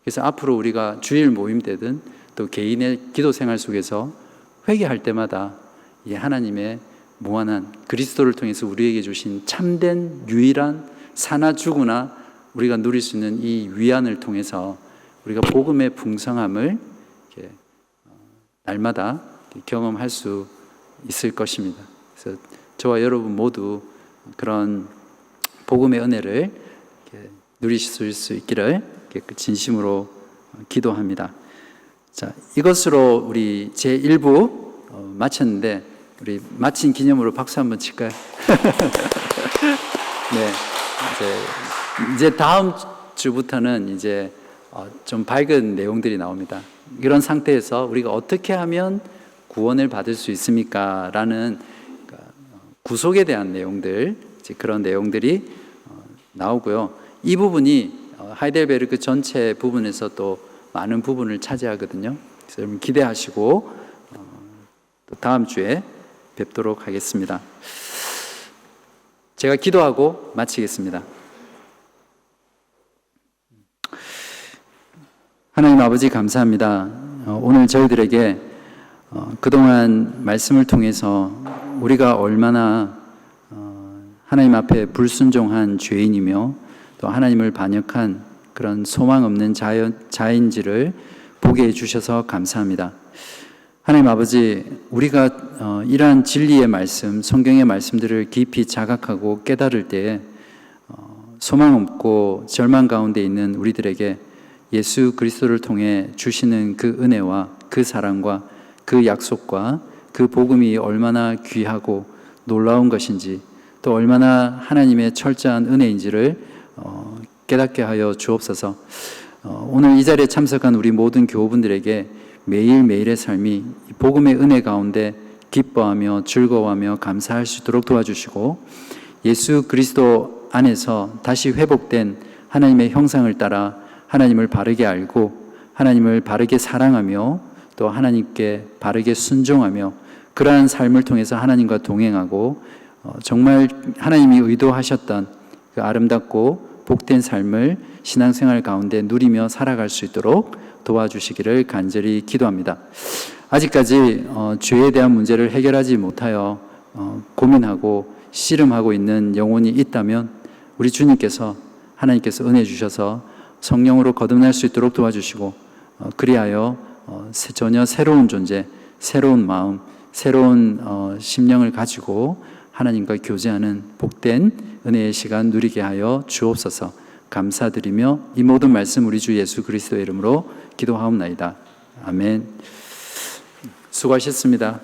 그래서 앞으로 우리가 주일 모임 때든 또 개인의 기도 생활 속에서 회개할 때마다 이 하나님의 무한한 그리스도를 통해서 우리에게 주신 참된 유일한 사나 죽으나 우리가 누릴 수 있는 이 위안을 통해서 우리가 복음의 풍성함을 이렇게 날마다 경험할 수 있을 것입니다. 그래서 저와 여러분 모두 그런 복음의 은혜를 누리실 수 있기를 진심으로 기도합니다. 자, 이것으로 우리 제1부 마쳤는데 우리 마친 기념으로 박수 한번 칠까요? 네, 이제 다음 주부터는 이제 좀 밝은 내용들이 나옵니다. 이런 상태에서 우리가 어떻게 하면 구원을 받을 수 있습니까? 라는 구속에 대한 내용들, 그런 내용들이 나오고요. 이 부분이 하이델베르크 전체 부분에서 또 많은 부분을 차지하거든요. 그래서 여러분 기대하시고 또 다음 주에 뵙도록 하겠습니다. 제가 기도하고 마치겠습니다. 하나님 아버지 감사합니다. 오늘 저희들에게 그동안 말씀을 통해서 우리가 얼마나 하나님 앞에 불순종한 죄인이며 또 하나님을 반역한 그런 소망 없는 자인지를 보게 해주셔서 감사합니다. 하나님 아버지, 우리가 이러한 진리의 말씀, 성경의 말씀들을 깊이 자각하고 깨달을 때에 소망 없고 절망 가운데 있는 우리들에게 예수 그리스도를 통해 주시는 그 은혜와 그 사랑과 그 약속과 그 복음이 얼마나 귀하고 놀라운 것인지, 또 얼마나 하나님의 철저한 은혜인지를 깨닫게 하여 주옵소서. 오늘 이 자리에 참석한 우리 모든 교우분들에게 매일매일의 삶이 복음의 은혜 가운데 기뻐하며 즐거워하며 감사할 수 있도록 도와주시고, 예수 그리스도 안에서 다시 회복된 하나님의 형상을 따라 하나님을 바르게 알고 하나님을 바르게 사랑하며 또 하나님께 바르게 순종하며 그러한 삶을 통해서 하나님과 동행하고 정말 하나님이 의도하셨던 그 아름답고 복된 삶을 신앙생활 가운데 누리며 살아갈 수 있도록 도와주시기를 간절히 기도합니다. 아직까지 죄에 대한 문제를 해결하지 못하여 고민하고 씨름하고 있는 영혼이 있다면 우리 주님께서, 하나님께서 은혜 주셔서 성령으로 거듭날 수 있도록 도와주시고, 그리하여 전혀 새로운 존재, 새로운 마음, 새로운 심령을 가지고 하나님과 교제하는 복된 은혜의 시간 누리게 하여 주옵소서. 감사드리며 이 모든 말씀 우리 주 예수 그리스도의 이름으로 기도하옵나이다. 아멘. 수고하셨습니다.